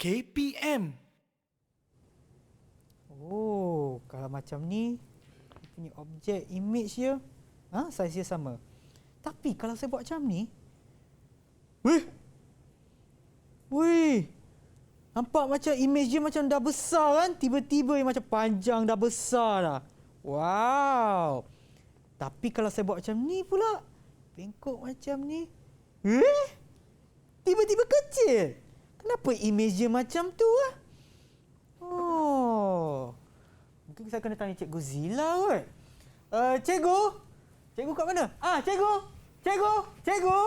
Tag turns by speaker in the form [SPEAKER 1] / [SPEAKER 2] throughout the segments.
[SPEAKER 1] KPM.
[SPEAKER 2] Oh, kalau macam ni, dia punya objek image dia, saiz dia sama. Tapi kalau saya buat macam ni, wih, nampak macam image dia macam dah besar kan? Tiba-tiba yang macam panjang dah besar dah. Wow. Tapi kalau saya buat macam ni pula, bengkok macam ni, tiba-tiba kecil. Kenapa image dia macam tu ah? Oh. Mungkin saya kena tanya Cikgu Zila kot. Cikgu? Cikgu kat mana? Cikgu? Cikgu? Cikgu?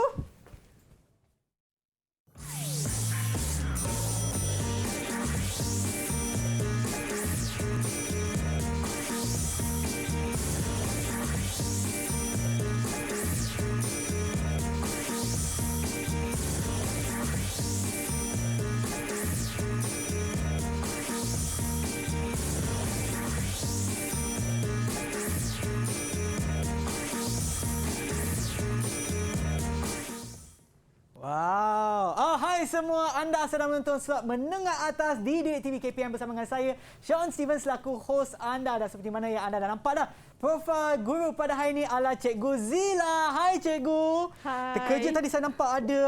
[SPEAKER 2] Wow. Hai semua, anda sedang menonton slot menengah atas di Didik TV KPM bersama dengan saya, Sean Steven selaku host anda. Dan seperti mana yang anda dah nampak dah, profil guru pada hari ini adalah Cikgu Zila. Hai Cikgu.
[SPEAKER 3] Hai.
[SPEAKER 2] Terkejut tadi saya nampak ada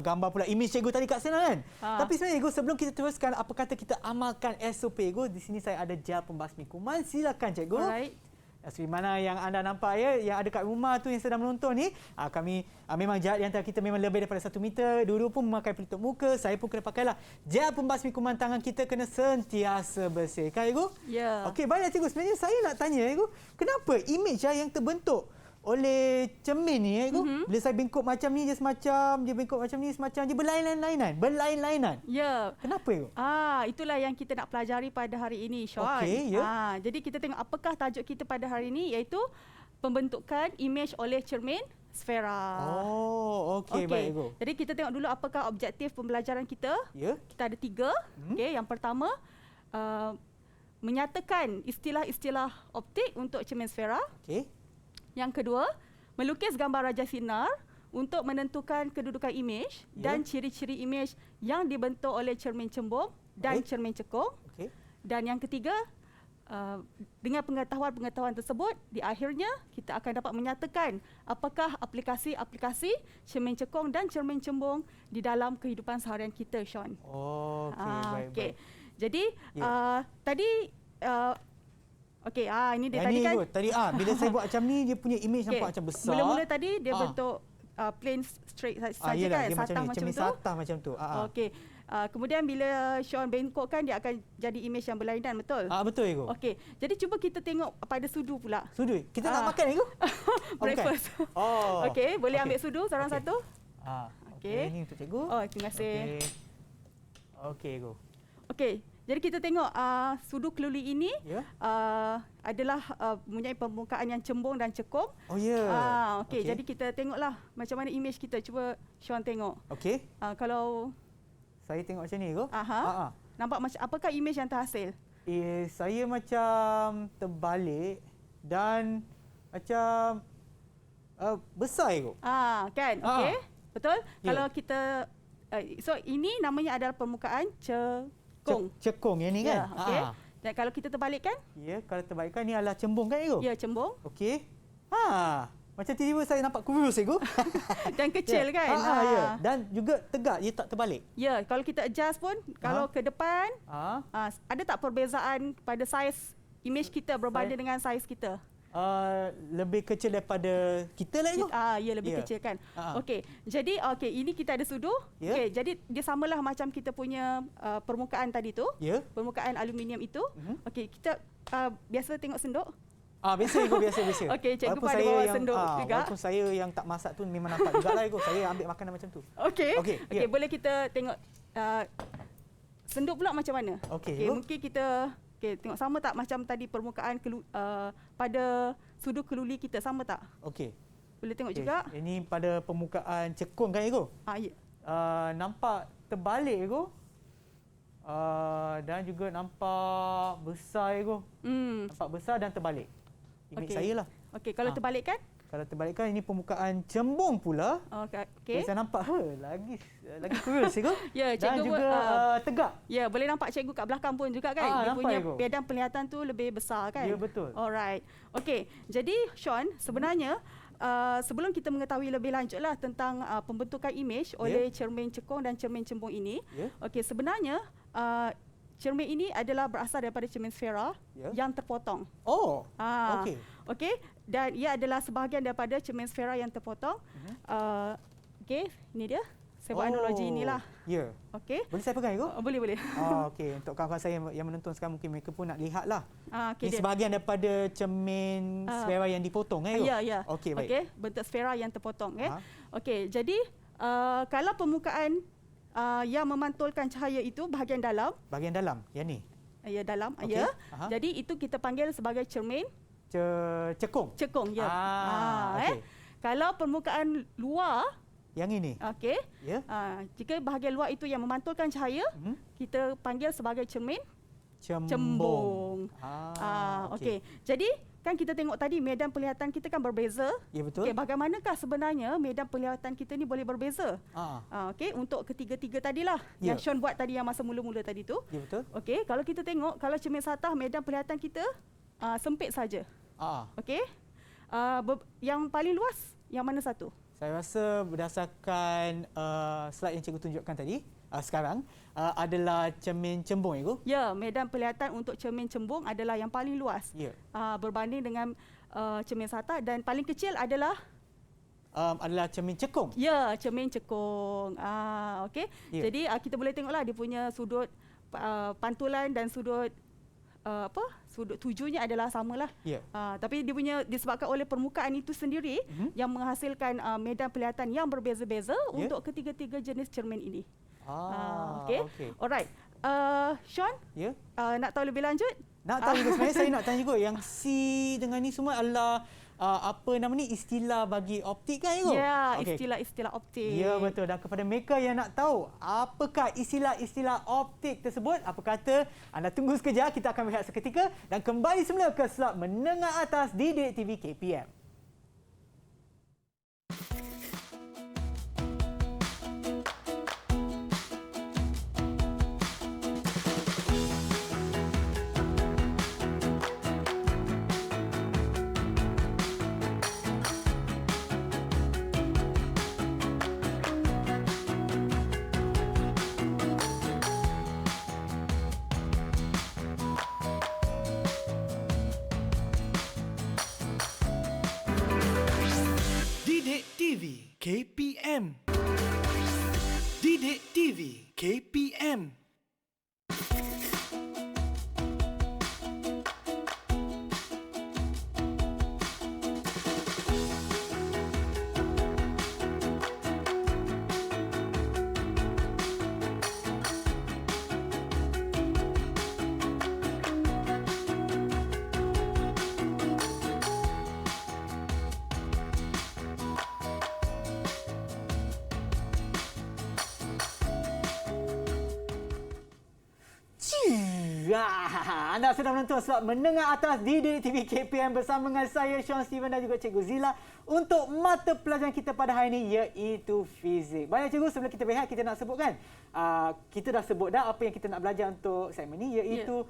[SPEAKER 2] gambar pula image Cikgu tadi kat sana kan. Tapi sebenarnya Cikgu, sebelum kita teruskan apa kata kita amalkan SOP Cikgu, di sini saya ada gel pembasmi kuman. Silakan Cikgu.
[SPEAKER 3] Alright.
[SPEAKER 2] Seperti mana yang anda nampak ya, yang ada kat rumah tu yang sedang menonton ni, kami memang jarak di antara kita memang lebih daripada 1 meter. Dulu pun memakai pelitup muka, saya pun kena pakailah gel pembasmi kuman tangan kita kena sentiasa bersih. Kan Cikgu?
[SPEAKER 3] Ya.
[SPEAKER 2] Okey, baiklah Cikgu. Sebenarnya saya nak tanya Cikgu, kenapa image yang terbentuk oleh cermin ni Cikgu, bila saya bengkok macam ni dia semacam, dia bengkok macam ni semacam, dia berlain-lainan.
[SPEAKER 3] Ya.
[SPEAKER 2] Kenapa Cikgu?
[SPEAKER 3] Itulah yang kita nak pelajari pada hari ini, Sean.
[SPEAKER 2] Okey, ya.
[SPEAKER 3] Jadi kita tengok apakah tajuk kita pada hari ini, iaitu pembentukan image oleh cermin sfera.
[SPEAKER 2] Oh, okey, baik Cikgu.
[SPEAKER 3] Jadi kita tengok dulu apakah objektif pembelajaran kita.
[SPEAKER 2] Ya.
[SPEAKER 3] Kita ada 3. Okey, yang pertama menyatakan istilah-istilah optik untuk cermin sfera.
[SPEAKER 2] Okey.
[SPEAKER 3] Yang kedua, melukis gambar raja sinar untuk menentukan kedudukan imej dan ciri-ciri imej yang dibentuk oleh cermin cembung dan cermin cekung.
[SPEAKER 2] Okey.
[SPEAKER 3] Dan yang ketiga, dengan pengetahuan-pengetahuan tersebut, di akhirnya kita akan dapat menyatakan apakah aplikasi-aplikasi cermin cekung dan cermin cembung di dalam kehidupan seharian kita, Sean.
[SPEAKER 2] Oh, okey, baik.
[SPEAKER 3] Jadi, tadi okey, ini dia
[SPEAKER 2] yang
[SPEAKER 3] tadi
[SPEAKER 2] ni
[SPEAKER 3] kan.
[SPEAKER 2] Tadi bila saya buat macam ni, dia punya image nampak macam besar.
[SPEAKER 3] Mula-mula tadi dia bentuk plain straight saja kan, satah macam tu.
[SPEAKER 2] Satah macam tu.
[SPEAKER 3] Okey. Kemudian bila Sean bengkokkan, dia akan jadi image yang berlainan, betul?
[SPEAKER 2] Betul Cikgu.
[SPEAKER 3] Okey. Jadi cuba kita tengok pada sudu pula.
[SPEAKER 2] Sudu. Kita nak makan Cikgu?
[SPEAKER 3] Breakfast. Okey, boleh ambil sudu seorang satu?
[SPEAKER 2] Okey. Ini untuk Cikgu.
[SPEAKER 3] Oh, terima kasih.
[SPEAKER 2] Okey Cikgu.
[SPEAKER 3] Okey. Jadi kita tengok sudu keluli ini adalah mempunyai permukaan yang cembung dan cekung.
[SPEAKER 2] Oh ya.
[SPEAKER 3] Okey, jadi kita tengoklah macam mana image kita. Cuba Sean tengok.
[SPEAKER 2] Okey.
[SPEAKER 3] Kalau
[SPEAKER 2] saya tengok macam ni Cikgu.
[SPEAKER 3] Nampak macam apakah image yang terhasil?
[SPEAKER 2] Saya macam terbalik dan macam besar Cikgu.
[SPEAKER 3] Kan? Okey. Betul? Kalau kita so ini namanya adalah permukaan
[SPEAKER 2] cekung yang ni kan?
[SPEAKER 3] Okey. Dan kalau kita terbalikkan?
[SPEAKER 2] Ya, kalau terbalikkan ni adalah cembung kan Cikgu?
[SPEAKER 3] Ya, cembung.
[SPEAKER 2] Okey. Macam tiba-tiba saya nampak kurus Cikgu.
[SPEAKER 3] Dan kecil kan?
[SPEAKER 2] Ya. Dan juga tegak, dia tak terbalik.
[SPEAKER 3] Ya, kalau kita adjust pun, kalau ke depan, ada tak perbezaan pada saiz image kita berbanding dengan saiz kita?
[SPEAKER 2] Lebih kecil daripada kita lah Cikgu.
[SPEAKER 3] Ya, lebih kecil kan. Okey. Jadi ini kita ada sudu. Okey, jadi dia samalah macam kita punya permukaan tadi tu. Permukaan aluminium itu. Okey, kita biasa tengok senduk.
[SPEAKER 2] Biasa Cikgu, biasa.
[SPEAKER 3] Okey, cikgu pada bawa senduk juga.
[SPEAKER 2] Walaupun saya yang tak masak tu memang nampak jugalah Cikgu. Saya ambil makanan macam tu.
[SPEAKER 3] Okey, boleh kita tengok senduk pula macam mana?
[SPEAKER 2] Okey,
[SPEAKER 3] mungkin kita tengok sama tak macam tadi permukaan pada sudu keluli kita, sama tak?
[SPEAKER 2] Okey.
[SPEAKER 3] Boleh tengok juga.
[SPEAKER 2] Ini pada permukaan cekung kan Cikgu?
[SPEAKER 3] Ya.
[SPEAKER 2] Nampak terbalik Cikgu. Dan juga nampak besar Cikgu. Nampak besar dan terbalik. Image saya lah.
[SPEAKER 3] Okey, kalau terbalikkan?
[SPEAKER 2] Kalau terbalikkan ini permukaan cembung pula.
[SPEAKER 3] Okey.
[SPEAKER 2] Saya nampak lagi kurus cikgu.
[SPEAKER 3] Ya,
[SPEAKER 2] Dan
[SPEAKER 3] cikgu
[SPEAKER 2] juga tegak.
[SPEAKER 3] ya, boleh nampak cikgu kat belakang pun juga kan. Dia
[SPEAKER 2] nampak,
[SPEAKER 3] punya
[SPEAKER 2] cikgu.
[SPEAKER 3] medan penglihatan tu lebih besar kan.
[SPEAKER 2] Ya, betul.
[SPEAKER 3] Alright. Okey. Jadi Sean, sebenarnya sebelum kita mengetahui lebih lanjutlah tentang pembentukan imej oleh cermin cekung dan cermin cembung ini. Okey, sebenarnya cermin ini adalah berasal daripada cermin sfera yang terpotong.
[SPEAKER 2] Oh. Okey.
[SPEAKER 3] Okey, dan ia adalah sebahagian daripada cermin sfera yang terpotong. Okey, ini dia. Saya buat analogi inilah.
[SPEAKER 2] Ya.
[SPEAKER 3] Okey.
[SPEAKER 2] Boleh saya pegang cikgu?
[SPEAKER 3] Boleh.
[SPEAKER 2] Okey, untuk kawan-kawan saya yang menonton sekarang mungkin mereka pun nak lihatlah.
[SPEAKER 3] Okay,
[SPEAKER 2] ini sebahagian daripada cermin sfera yang dipotong cikgu?
[SPEAKER 3] Ya.
[SPEAKER 2] Okey, baik.
[SPEAKER 3] Okey, bentuk sfera yang terpotong Okey, jadi kalau permukaan yang memantulkan cahaya itu bahagian dalam.
[SPEAKER 2] Bahagian dalam, yang ni.
[SPEAKER 3] Ya, dalam.
[SPEAKER 2] Okay.
[SPEAKER 3] Ya. Jadi itu kita panggil sebagai cermin
[SPEAKER 2] cekung.
[SPEAKER 3] Cekung, ya.
[SPEAKER 2] Okey.
[SPEAKER 3] Kalau permukaan luar,
[SPEAKER 2] yang ini.
[SPEAKER 3] okey.
[SPEAKER 2] Ya.
[SPEAKER 3] Jika bahagian luar itu yang memantulkan cahaya, kita panggil sebagai cermin
[SPEAKER 2] cembung.
[SPEAKER 3] Okey. Jadi kan kita tengok tadi medan penglihatan kita kan berbeza.
[SPEAKER 2] Ya, betul.
[SPEAKER 3] Okey, bagaimanakah sebenarnya medan penglihatan kita ni boleh berbeza? Okey, untuk ketiga-tiga tadilah yang Sean buat tadi yang masa mula-mula tadi tu.
[SPEAKER 2] Ya, betul.
[SPEAKER 3] Okey, kalau kita tengok kalau cermin satah medan penglihatan kita sempit saja. Okey. Yang paling luas yang mana satu?
[SPEAKER 2] Saya rasa berdasarkan slide yang cikgu tunjukkan tadi sekarang adalah cermin cembung cikgu.
[SPEAKER 3] Ya, medan penglihatan untuk cermin cembung adalah yang paling luas.
[SPEAKER 2] Ya.
[SPEAKER 3] Berbanding dengan cermin satah, dan paling kecil adalah
[SPEAKER 2] cermin cekung.
[SPEAKER 3] ya, cermin cekung. Okey.
[SPEAKER 2] Ya.
[SPEAKER 3] Jadi kita boleh tengoklah dia punya sudut pantulan dan sudut sudut tujunya adalah samalah.
[SPEAKER 2] Ya.
[SPEAKER 3] Tapi dia punya disebabkan oleh permukaan itu sendiri yang menghasilkan medan penglihatan yang berbeza-beza untuk ketiga-tiga jenis cermin ini. Okey. Alright. Sean?
[SPEAKER 2] Ya.
[SPEAKER 3] Nak tahu lebih lanjut?
[SPEAKER 2] Nak tahu juga sebenarnya saya nak tanya juga yang C dengan ni semua adalah istilah bagi optik kan cikgu?
[SPEAKER 3] Ya, istilah-istilah optik.
[SPEAKER 2] Ya, betul. Dan kepada mereka yang nak tahu apakah istilah-istilah optik tersebut, apa kata anda tunggu sekejap, kita akan berehat seketika dan kembali semula ke slot menengah atas di Didik TV KPM.
[SPEAKER 1] Didik TV KPM. Didik TV KPM.
[SPEAKER 2] Anda sedang menonton slot menengah atas di Didik TV KPM bersama dengan saya Sean Steven dan juga Cikgu Zila untuk mata pelajaran kita pada hari ini iaitu fizik. Baik cikgu, sebelum kita berehat kita nak sebutkan kita dah sebut dah apa yang kita nak belajar untuk segmen ini iaitu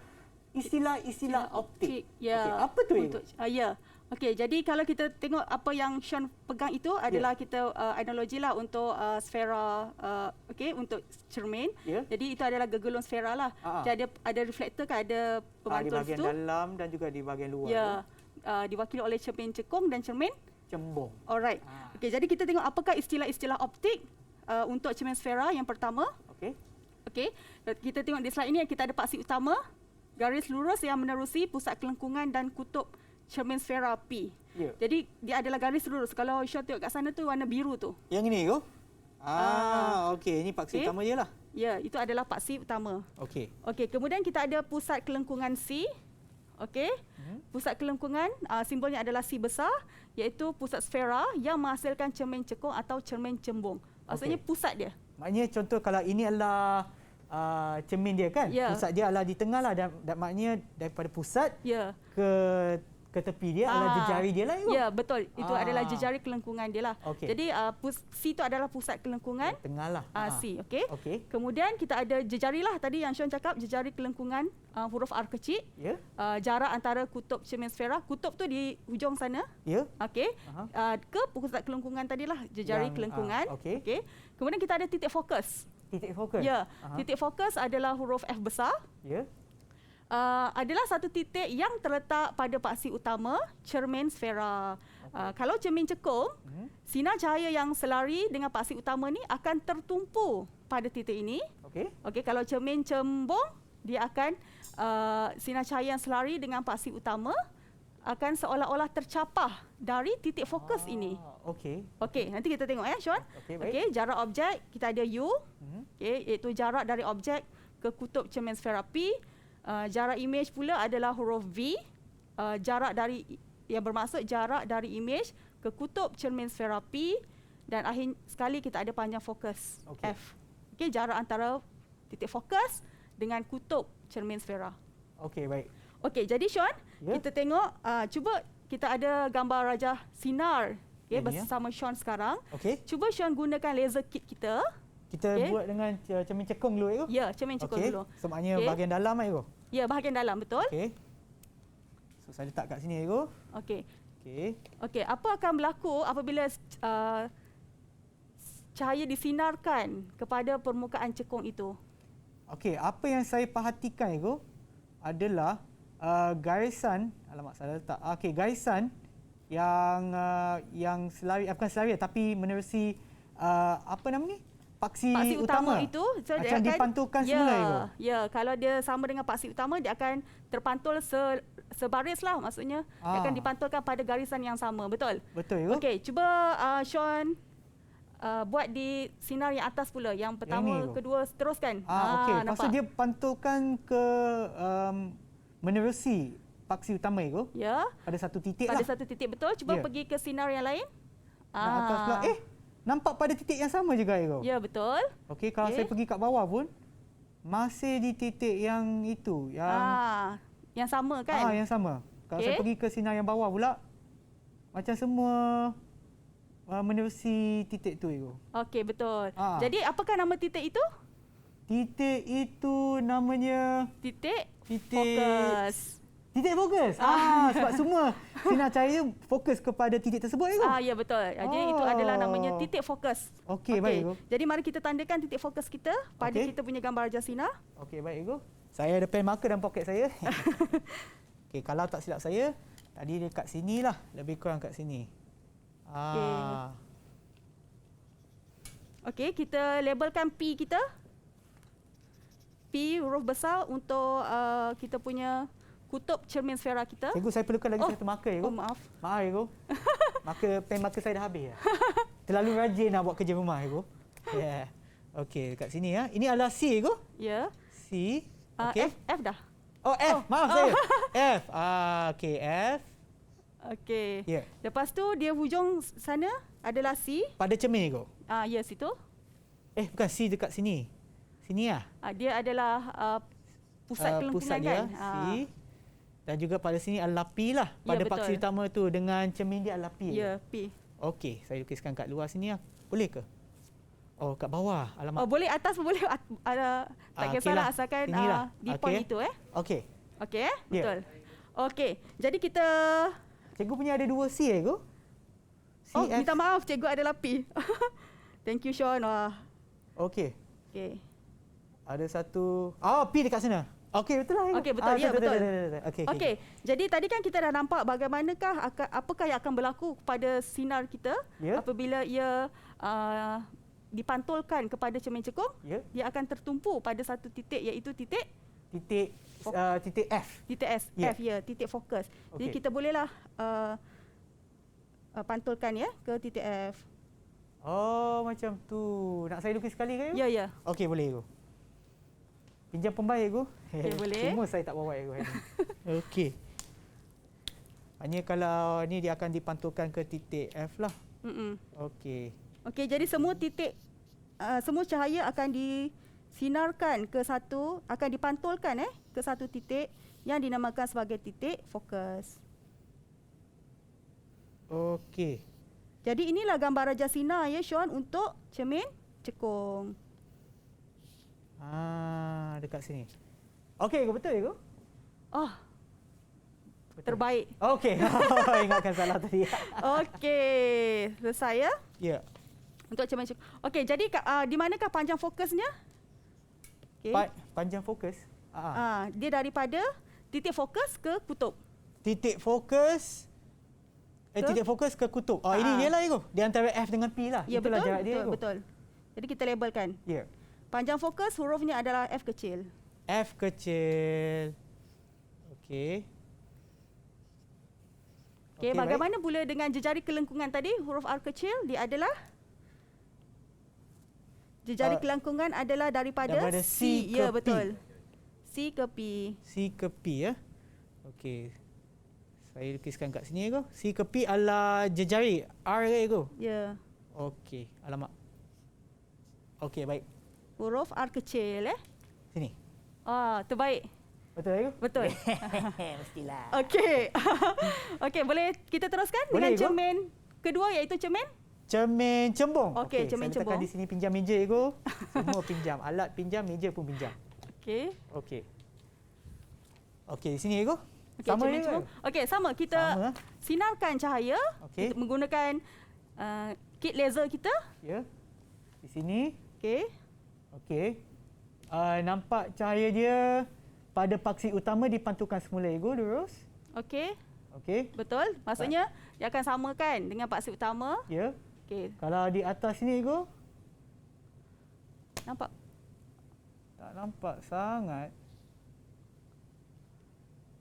[SPEAKER 2] istilah-istilah optik.
[SPEAKER 3] Ya.
[SPEAKER 2] Okey, apa tu
[SPEAKER 3] untuk, ya. Okey, jadi kalau kita tengok apa yang Sean pegang itu adalah kita analogilah untuk sfera, untuk cermin. Jadi itu adalah gergelung sfera lah. Jadi ada reflektor kan, ada pemantul
[SPEAKER 2] di bahagian
[SPEAKER 3] situ.
[SPEAKER 2] dalam dan juga di bahagian luar.
[SPEAKER 3] Ya. Diwakili oleh cermin cekung dan cermin
[SPEAKER 2] cembung.
[SPEAKER 3] Alright. Okey, jadi kita tengok apakah istilah-istilah optik untuk cermin sfera yang pertama. Okey. Kita tengok di slide ini kita ada paksi utama, garis lurus yang menerusi pusat kelengkungan dan kutub cermin sfera P. Jadi dia adalah garis lurus. Kalau Sean tengok kat sana tu warna biru tu.
[SPEAKER 2] Yang ini tu? Okey, ini paksi utama je lah.
[SPEAKER 3] Ya, itu adalah paksi utama.
[SPEAKER 2] Okey.
[SPEAKER 3] Okey, kemudian kita ada pusat kelengkungan C. Okey. Pusat kelengkungan simbolnya adalah C besar, iaitu pusat sfera yang menghasilkan cermin cekung atau cermin cembung. Maksudnya pusat dia.
[SPEAKER 2] Maknanya contoh kalau ini adalah cermin dia kan?
[SPEAKER 3] Ya.
[SPEAKER 2] Pusat dia adalah di tengah lah dan maknanya daripada pusat ke ke tepi dia adalah jejari dia lah Ibu.
[SPEAKER 3] Ya, betul. Itu adalah jejari kelengkungan dia lah.
[SPEAKER 2] Okey.
[SPEAKER 3] Jadi C itu adalah pusat kelengkungan.
[SPEAKER 2] Tengah lah.
[SPEAKER 3] C, okey.
[SPEAKER 2] Okey.
[SPEAKER 3] Kemudian kita ada jejari lah tadi yang Sean cakap, jejari kelengkungan huruf R kecil.
[SPEAKER 2] Ya.
[SPEAKER 3] Jarak antara kutub cermin sfera. Kutub tu di hujung sana.
[SPEAKER 2] Ya.
[SPEAKER 3] Okey. Ke pusat kelengkungan tadilah jejari kelengkungan.
[SPEAKER 2] okey.
[SPEAKER 3] Okey. Kemudian kita ada titik fokus.
[SPEAKER 2] Titik fokus.
[SPEAKER 3] Ya, titik fokus adalah huruf F besar.
[SPEAKER 2] Ya.
[SPEAKER 3] Adalah satu titik yang terletak pada paksi utama cermin sfera. Kalau cermin cekung, sinar cahaya yang selari dengan paksi utama ni akan tertumpu pada titik ini.
[SPEAKER 2] Okey.
[SPEAKER 3] Okey, kalau cermin cembung, dia akan sinar cahaya yang selari dengan paksi utama akan seolah-olah tercapah dari titik fokus ini.
[SPEAKER 2] Okey.
[SPEAKER 3] Okey, nanti kita tengok Sean.
[SPEAKER 2] Okey, baik.
[SPEAKER 3] Okey, jarak objek kita ada U. Okey, iaitu jarak dari objek ke kutub cermin sfera P. Jarak imej pula adalah huruf V. Jarak dari yang bermaksud jarak dari imej ke kutub cermin sfera P, dan akhir sekali kita ada panjang fokus F. Okey, jarak antara titik fokus dengan kutub cermin sfera.
[SPEAKER 2] Okey, baik.
[SPEAKER 3] Okey, jadi Sean, kita tengok cuba kita ada gambar rajah sinar bersama Sean sekarang.
[SPEAKER 2] Okey.
[SPEAKER 3] Cuba Sean gunakan laser kit kita.
[SPEAKER 2] Kita buat dengan cermin cekung dulu Ibu.
[SPEAKER 3] Ya, cermin cekung dulu.
[SPEAKER 2] So maknanya bahagian dalam Ibu.
[SPEAKER 3] Ya, bahagian dalam, betul.
[SPEAKER 2] Okey. So saya letak kat sini Ibu.
[SPEAKER 3] Okey.
[SPEAKER 2] Okey.
[SPEAKER 3] Okey, apa akan berlaku apabila cahaya disinarkan kepada permukaan cekung itu?
[SPEAKER 2] Okey, apa yang saya perhatikan Ibu adalah garisan, alamak salah letak. Okey, garisan yang selari, bukan selari tapi menerusi apa nama ni? Paksi utama
[SPEAKER 3] itu
[SPEAKER 2] macam dipantulkan semula Ibu.
[SPEAKER 3] Ya, kalau dia sama dengan paksi utama, dia akan terpantul sebaris lah, maksudnya dia akan dipantulkan pada garisan yang sama, betul?
[SPEAKER 2] Betul Ibu.
[SPEAKER 3] Okey, cuba Sean buat di sinar yang atas pula, yang pertama, kedua, teruskan.
[SPEAKER 2] Okey,
[SPEAKER 3] nampak?
[SPEAKER 2] maksud dia pantulkan ke menerusi paksi utama Ibu.
[SPEAKER 3] Ya.
[SPEAKER 2] Pada satu titik
[SPEAKER 3] Pada
[SPEAKER 2] lah.
[SPEAKER 3] satu titik, betul. Cuba pergi ke sinar yang lain.
[SPEAKER 2] Yang atas pula. Nampak pada titik yang sama juga Ibu.
[SPEAKER 3] Ya, betul.
[SPEAKER 2] Okey, kalau saya pergi kat bawah pun masih di titik yang itu,
[SPEAKER 3] yang sama kan?
[SPEAKER 2] yang sama. Kalau saya pergi ke sinar yang bawah pula macam semua menerusi titik tu Ibu.
[SPEAKER 3] Okey, betul. Jadi apakah nama titik itu?
[SPEAKER 2] Titik itu namanya
[SPEAKER 3] Titik
[SPEAKER 2] fokus.
[SPEAKER 3] fokus.
[SPEAKER 2] Titik fokus. Sebab semua sinar cahaya fokus kepada titik tersebut Ibu.
[SPEAKER 3] Ya, betul. Jadi itu adalah namanya titik fokus.
[SPEAKER 2] Okey, baik Ibu.
[SPEAKER 3] Jadi mari kita tandakan titik fokus kita pada kita punya gambar rajah sinar.
[SPEAKER 2] Okey, baik Ibu. Saya ada pen marker dalam poket saya. Okey, kalau tak silap saya, tadi dia kat sinilah, lebih kurang kat sini.
[SPEAKER 3] Okey, kita labelkan P kita. P huruf besar untuk kita punya kutub cermin sfera kita.
[SPEAKER 2] Cikgu, saya perlukan lagi satu marker Ibu.
[SPEAKER 3] Maaf.
[SPEAKER 2] Maaf Ibu. Pen marker saya dah habis. Terlalu rajin nak buat kerja rumah Ibu. Ya. Okey, dekat sini ya. Ini adalah C Ibu.
[SPEAKER 3] Ya.
[SPEAKER 2] C. Okey.
[SPEAKER 3] F dah.
[SPEAKER 2] F. Maaf saya. F. Okey, F.
[SPEAKER 3] Okey.
[SPEAKER 2] Ya.
[SPEAKER 3] Lepas tu dia hujung sana adalah C.
[SPEAKER 2] Pada cermin Ibu.
[SPEAKER 3] Ya, situ.
[SPEAKER 2] Bukan, C dekat sini. Sini lah.
[SPEAKER 3] Dia adalah pusat kelengkungan
[SPEAKER 2] pusat dia,
[SPEAKER 3] kan?
[SPEAKER 2] C. Dan juga pada sini adalah P lah. Pada paksi utama tu dengan cermin dia adalah P.
[SPEAKER 3] Ya, P.
[SPEAKER 2] Okey, saya lukiskan kat luar sini lah. Boleh ke? Kat bawah. Alamak.
[SPEAKER 3] Boleh atas boleh. Tak kisahlah, asalkan di point itu.
[SPEAKER 2] Okey.
[SPEAKER 3] Okey, betul. Okey, jadi kita...
[SPEAKER 2] Cikgu punya ada 2 C Cikgu.
[SPEAKER 3] Minta maaf, cikgu adalah P. Thank you, Sean.
[SPEAKER 2] Okey.
[SPEAKER 3] Okey.
[SPEAKER 2] Ada satu... P dekat sana. Okey, betul lah.
[SPEAKER 3] Okey, betul. Ya, betul.
[SPEAKER 2] Okey.
[SPEAKER 3] Jadi tadi kan kita dah nampak apakah yang akan berlaku kepada sinar kita apabila ia dipantulkan kepada cermin cekung. Dia akan tertumpu pada satu titik, iaitu titik F. Titik S. F, ya. Titik fokus. Jadi kita bolehlah pantulkan ke titik F.
[SPEAKER 2] Macam tu. Nak saya lukis sekali ke?
[SPEAKER 3] Ya, ya.
[SPEAKER 2] Okey, boleh Cikgu. Pinjam pembaik Cikgu.
[SPEAKER 3] Boleh.
[SPEAKER 2] Semua saya tak bawa Cikgu. Okey. Hanya kalau ni dia akan dipantulkan ke titik F lah. Okey.
[SPEAKER 3] Okey, jadi semua titik, semua cahaya akan disinarkan akan dipantulkan ke satu titik yang dinamakan sebagai titik fokus.
[SPEAKER 2] Okey.
[SPEAKER 3] Jadi inilah gambar Raja Sinar ya Sean untuk cermin cekung.
[SPEAKER 2] Dekat sini. Okey, betul ya, Go?
[SPEAKER 3] Oh,
[SPEAKER 2] Betul.
[SPEAKER 3] terbaik.
[SPEAKER 2] Okey. Ingatkan salah tadi.
[SPEAKER 3] Okey, selesai ya
[SPEAKER 2] Ya.
[SPEAKER 3] untuk cermin cekung. Okey, jadi di manakah panjang fokusnya? Okey.
[SPEAKER 2] Panjang fokus.
[SPEAKER 3] Dia daripada titik fokus ke kutub.
[SPEAKER 2] Titik fokus titik fokus ke kutub. Ini dia lah, Go. Di antara F dengan P lah.
[SPEAKER 3] Ya,
[SPEAKER 2] Itulah
[SPEAKER 3] betul,
[SPEAKER 2] jarak dia,
[SPEAKER 3] betul,
[SPEAKER 2] Go.
[SPEAKER 3] betul. Jadi kita labelkan.
[SPEAKER 2] Ya.
[SPEAKER 3] Panjang fokus hurufnya adalah F kecil.
[SPEAKER 2] F kecil. Okey.
[SPEAKER 3] Okey,
[SPEAKER 2] Okey,
[SPEAKER 3] bagaimana pula dengan jejari kelengkungan tadi? Huruf R kecil dia adalah jejari kelengkungan adalah daripada
[SPEAKER 2] C ke
[SPEAKER 3] Ya,
[SPEAKER 2] P.
[SPEAKER 3] betul. C ke P.
[SPEAKER 2] C ke P ya. Okey. Saya lukiskan kat sini, Go. C ke P adalah jejari R ke, Go?
[SPEAKER 3] Ya.
[SPEAKER 2] Okey. Alamak. Okey, baik.
[SPEAKER 3] Huruf R kecil
[SPEAKER 2] Sini.
[SPEAKER 3] Terbaik.
[SPEAKER 2] Betul, Go?
[SPEAKER 3] Betul.
[SPEAKER 2] Mestilah.
[SPEAKER 3] Okey. Okey, boleh kita teruskan
[SPEAKER 2] Boleh,
[SPEAKER 3] dengan
[SPEAKER 2] Go.
[SPEAKER 3] cermin kedua iaitu cermin?
[SPEAKER 2] Cermin cembung.
[SPEAKER 3] Okey, cermin
[SPEAKER 2] saya letakkan
[SPEAKER 3] cembung.
[SPEAKER 2] di sini pinjam meja, Go. Semua pinjam. Alat pinjam, meja pun pinjam.
[SPEAKER 3] Okey.
[SPEAKER 2] Okey. Okey, di sini, Go.
[SPEAKER 3] Okey,
[SPEAKER 2] Sama
[SPEAKER 3] cermin
[SPEAKER 2] je,
[SPEAKER 3] cembung. Okey, sama. Kita
[SPEAKER 2] Sama.
[SPEAKER 3] sinarkan cahaya
[SPEAKER 2] Okey.
[SPEAKER 3] kita menggunakan kit laser kita.
[SPEAKER 2] Ya. Di sini.
[SPEAKER 3] Okey.
[SPEAKER 2] Okey. Nampak cahaya dia pada paksi utama dipantulkan semula, Go, lurus.
[SPEAKER 3] Okey.
[SPEAKER 2] Okey.
[SPEAKER 3] Betul. Maksudnya dia akan samakan dengan paksi utama.
[SPEAKER 2] Ya.
[SPEAKER 3] Okey.
[SPEAKER 2] Kalau di atas sini, Go,
[SPEAKER 3] Nampak?
[SPEAKER 2] tak nampak sangat.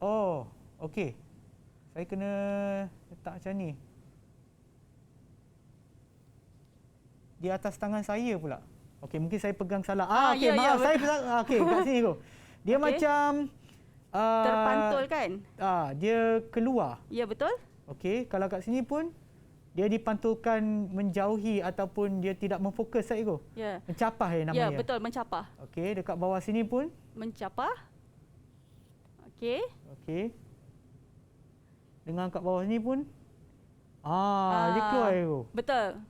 [SPEAKER 2] Oh, okey. Saya kena letak macam ni. Di atas tangan saya pula. Okey, mungkin saya pegang salah. Okey,
[SPEAKER 3] ya, ya,
[SPEAKER 2] maaf. Saya
[SPEAKER 3] betul.
[SPEAKER 2] pegang. Okey, kat sini, Go. Dia
[SPEAKER 3] Okey.
[SPEAKER 2] macam
[SPEAKER 3] Terpantul kan?
[SPEAKER 2] dia keluar.
[SPEAKER 3] Ya, betul.
[SPEAKER 2] Okey, kalau kat sini pun dia dipantulkan menjauhi ataupun dia tidak memfokus, saya, Go.
[SPEAKER 3] Ya.
[SPEAKER 2] Mencapah
[SPEAKER 3] Ya,
[SPEAKER 2] namanya.
[SPEAKER 3] betul. Mencapah.
[SPEAKER 2] Okey, dekat bawah sini pun.
[SPEAKER 3] Mencapah. Okey.
[SPEAKER 2] Okey. Dengan kat bawah sini pun. Dia keluar, Go.
[SPEAKER 3] Betul.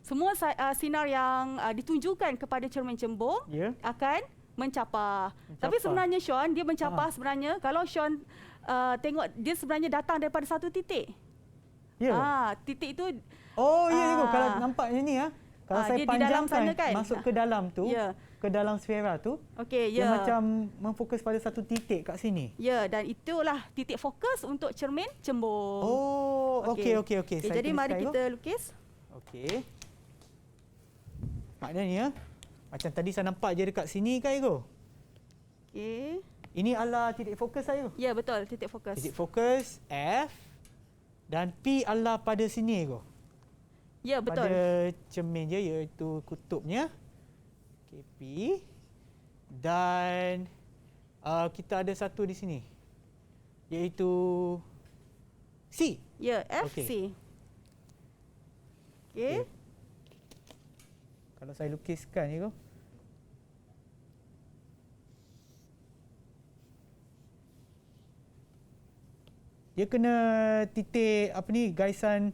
[SPEAKER 3] Semua sinar yang ditunjukkan kepada cermin cembung
[SPEAKER 2] Ya.
[SPEAKER 3] akan mencapah. Tapi
[SPEAKER 2] Mencapah.
[SPEAKER 3] sebenarnya Sean, dia mencapah sebenarnya kalau Sean tengok dia sebenarnya datang daripada satu titik.
[SPEAKER 2] Ya.
[SPEAKER 3] Titik itu
[SPEAKER 2] Oh, ya, Go. Kalau
[SPEAKER 3] Ah.
[SPEAKER 2] nampaknya ni kalau saya
[SPEAKER 3] dia di dalam
[SPEAKER 2] panjangkan
[SPEAKER 3] sana kan?
[SPEAKER 2] masuk ke dalam tu,
[SPEAKER 3] Ya.
[SPEAKER 2] ke dalam sfera tu,
[SPEAKER 3] okey,
[SPEAKER 2] dia
[SPEAKER 3] ya.
[SPEAKER 2] macam memfokus pada satu titik kat sini.
[SPEAKER 3] Ya, dan itulah titik fokus untuk cermin cembung.
[SPEAKER 2] Oh, okey.
[SPEAKER 3] Okey, jadi mari kita lukis.
[SPEAKER 2] Okey. Maknanya macam tadi saya nampak je dekat sini kan, Go.
[SPEAKER 3] Okey.
[SPEAKER 2] Ini adalah titik fokus saya.
[SPEAKER 3] Ya, betul, titik fokus.
[SPEAKER 2] Titik fokus F dan P adalah pada sini, Go.
[SPEAKER 3] Ya, betul.
[SPEAKER 2] Pada cermin dia iaitu kutubnya. Okay, P. Dan kita ada satu di sini. Iaitu C.
[SPEAKER 3] Ya, F,
[SPEAKER 2] Okey.
[SPEAKER 3] C. Okey.
[SPEAKER 2] Kalau saya lukiskan je, Go. Dia kena titik apa ni, gaisan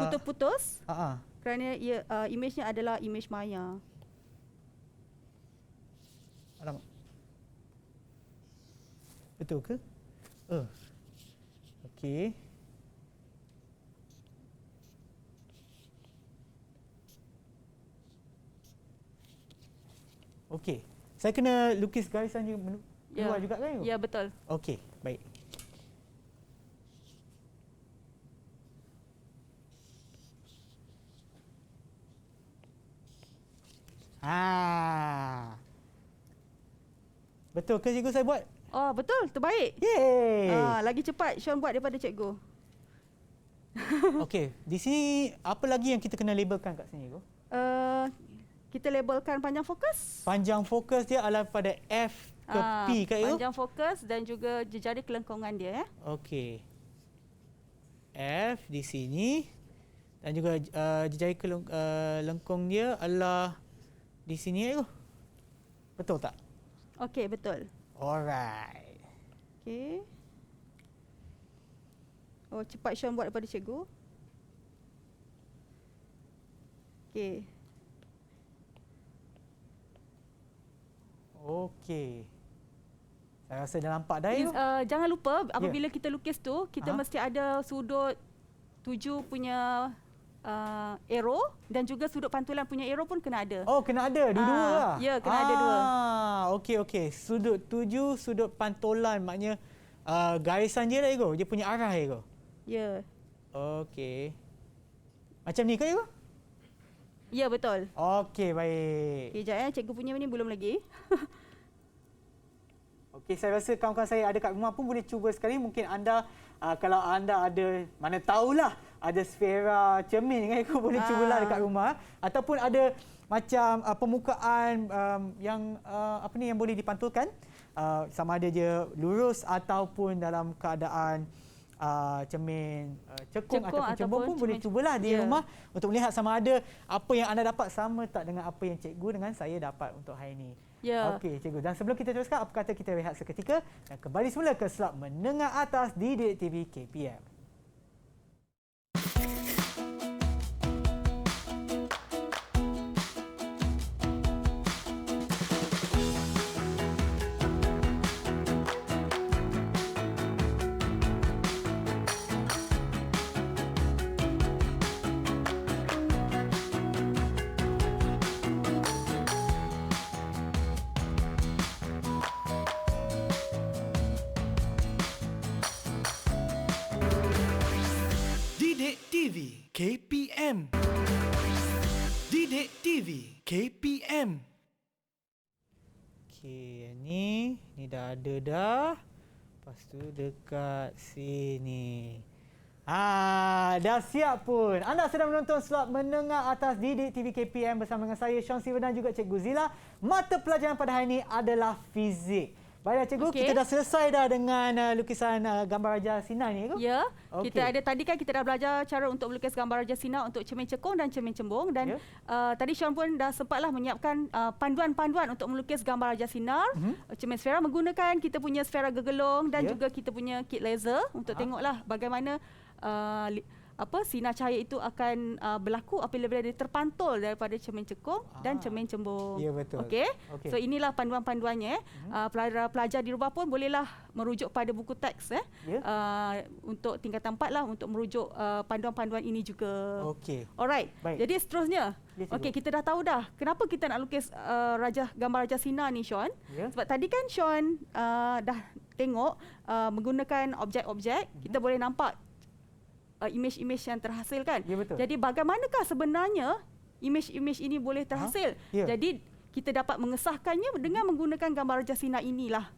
[SPEAKER 3] Kutub putus kerana imejnya adalah imej maya.
[SPEAKER 2] Alamak. Betul ke? Okey. Okey. Saya kena lukis garisan juga keluar juga kan?
[SPEAKER 3] Ya, betul.
[SPEAKER 2] Okey, baik. Betul ke, cikgu, saya buat?
[SPEAKER 3] Oh, betul. Terbaik.
[SPEAKER 2] Yeay!
[SPEAKER 3] Lagi cepat Sean buat daripada cikgu.
[SPEAKER 2] Okey, di sini apa lagi yang kita kena labelkan kat sini, cikgu?
[SPEAKER 3] Kita labelkan panjang fokus.
[SPEAKER 2] Panjang fokus dia adalah pada F ke P kat cikgu?
[SPEAKER 3] Panjang fokus dan juga jejari kelengkungan dia.
[SPEAKER 2] Okey. F di sini dan juga jejari lengkung dia adalah di sini, cikgu. Betul tak?
[SPEAKER 3] Okey, betul.
[SPEAKER 2] Alright.
[SPEAKER 3] Okey. Oh, cepat Sean buat daripada cikgu. Okey.
[SPEAKER 2] Okey. Saya rasa dah nampak dah you.
[SPEAKER 3] Jangan lupa apabila kita lukis tu, kita
[SPEAKER 2] Aha.
[SPEAKER 3] mesti ada sudut 7 punya arrow dan juga sudut pantulan punya arrow pun kena ada.
[SPEAKER 2] Oh, kena ada dua-dua lah.
[SPEAKER 3] Ya, kena ada dua.
[SPEAKER 2] Okey. Sudut 7, sudut pantulan maknanya garisan je lah Ego. Dia punya arah Ego.
[SPEAKER 3] Ya.
[SPEAKER 2] Okey. Macam ni ke Ego?
[SPEAKER 3] Ya, betul.
[SPEAKER 2] Okey, baik.
[SPEAKER 3] Okey, sekejap cikgu punya ni belum lagi.
[SPEAKER 2] Okey, saya rasa kawan-kawan saya ada kat rumah pun boleh cuba sekali. Mungkin anda kalau anda ada, mana tahulah ada sfera cermin kan, Ego boleh cubalah dekat rumah. Ataupun ada macam permukaan yang yang boleh dipantulkan. Sama ada dia lurus ataupun dalam keadaan cermin cekung ataupun cembung pun boleh cubalah di rumah untuk melihat sama ada apa yang anda dapat sama tak dengan apa yang cikgu dengan saya dapat untuk hari ini.
[SPEAKER 3] Ya.
[SPEAKER 2] Okey cikgu, dan sebelum kita teruskan, apa kata kita rehat seketika dan kembali semula ke slot menengah atas di Didik TV KPM.
[SPEAKER 1] Didik TV KPM. Didik TV KPM.
[SPEAKER 2] Okey, ni dah ada dah. Lepas tu dekat sini. Dah siap pun. Anda sedang menonton slot menengah atas Didik TV KPM bersama dengan saya Sean Siva dan juga Cikgu Zila. Mata pelajaran pada hari ini adalah fizik. Baiklah cikgu, kita dah selesai dah dengan lukisan gambar raja sinar ni, Cikgu.
[SPEAKER 3] Ya, tadi kan kita dah belajar cara untuk melukis gambar raja sinar untuk cermin cekung dan cermin cembung, dan tadi Sean pun dah sempatlah menyiapkan panduan-panduan untuk melukis gambar raja sinar, cermin sfera menggunakan kita punya sfera gegelung dan juga kita punya kit laser untuk tengoklah bagaimana sinar cahaya itu akan berlaku apabila dia terpantul daripada cermin cekung dan cermin cembung.
[SPEAKER 2] Ya, betul.
[SPEAKER 3] Okey. So inilah panduan-panduannya. Pelajar di rumah pun bolehlah merujuk pada buku teks untuk tingkatan 4 lah untuk merujuk panduan-panduan ini juga.
[SPEAKER 2] Okey.
[SPEAKER 3] Alright.
[SPEAKER 2] Baik.
[SPEAKER 3] Jadi seterusnya,
[SPEAKER 2] Okey,
[SPEAKER 3] kita dah tahu dah kenapa kita nak lukis gambar raja sinar ni, Sean. Sebab tadi kan Sean dah tengok menggunakan objek-objek, kita boleh nampak imej-imej yang terhasil kan.
[SPEAKER 2] Ya, betul.
[SPEAKER 3] Jadi bagaimanakah sebenarnya imej-imej ini boleh terhasil? Jadi kita dapat mengesahkannya dengan menggunakan gambar raja sinar inilah.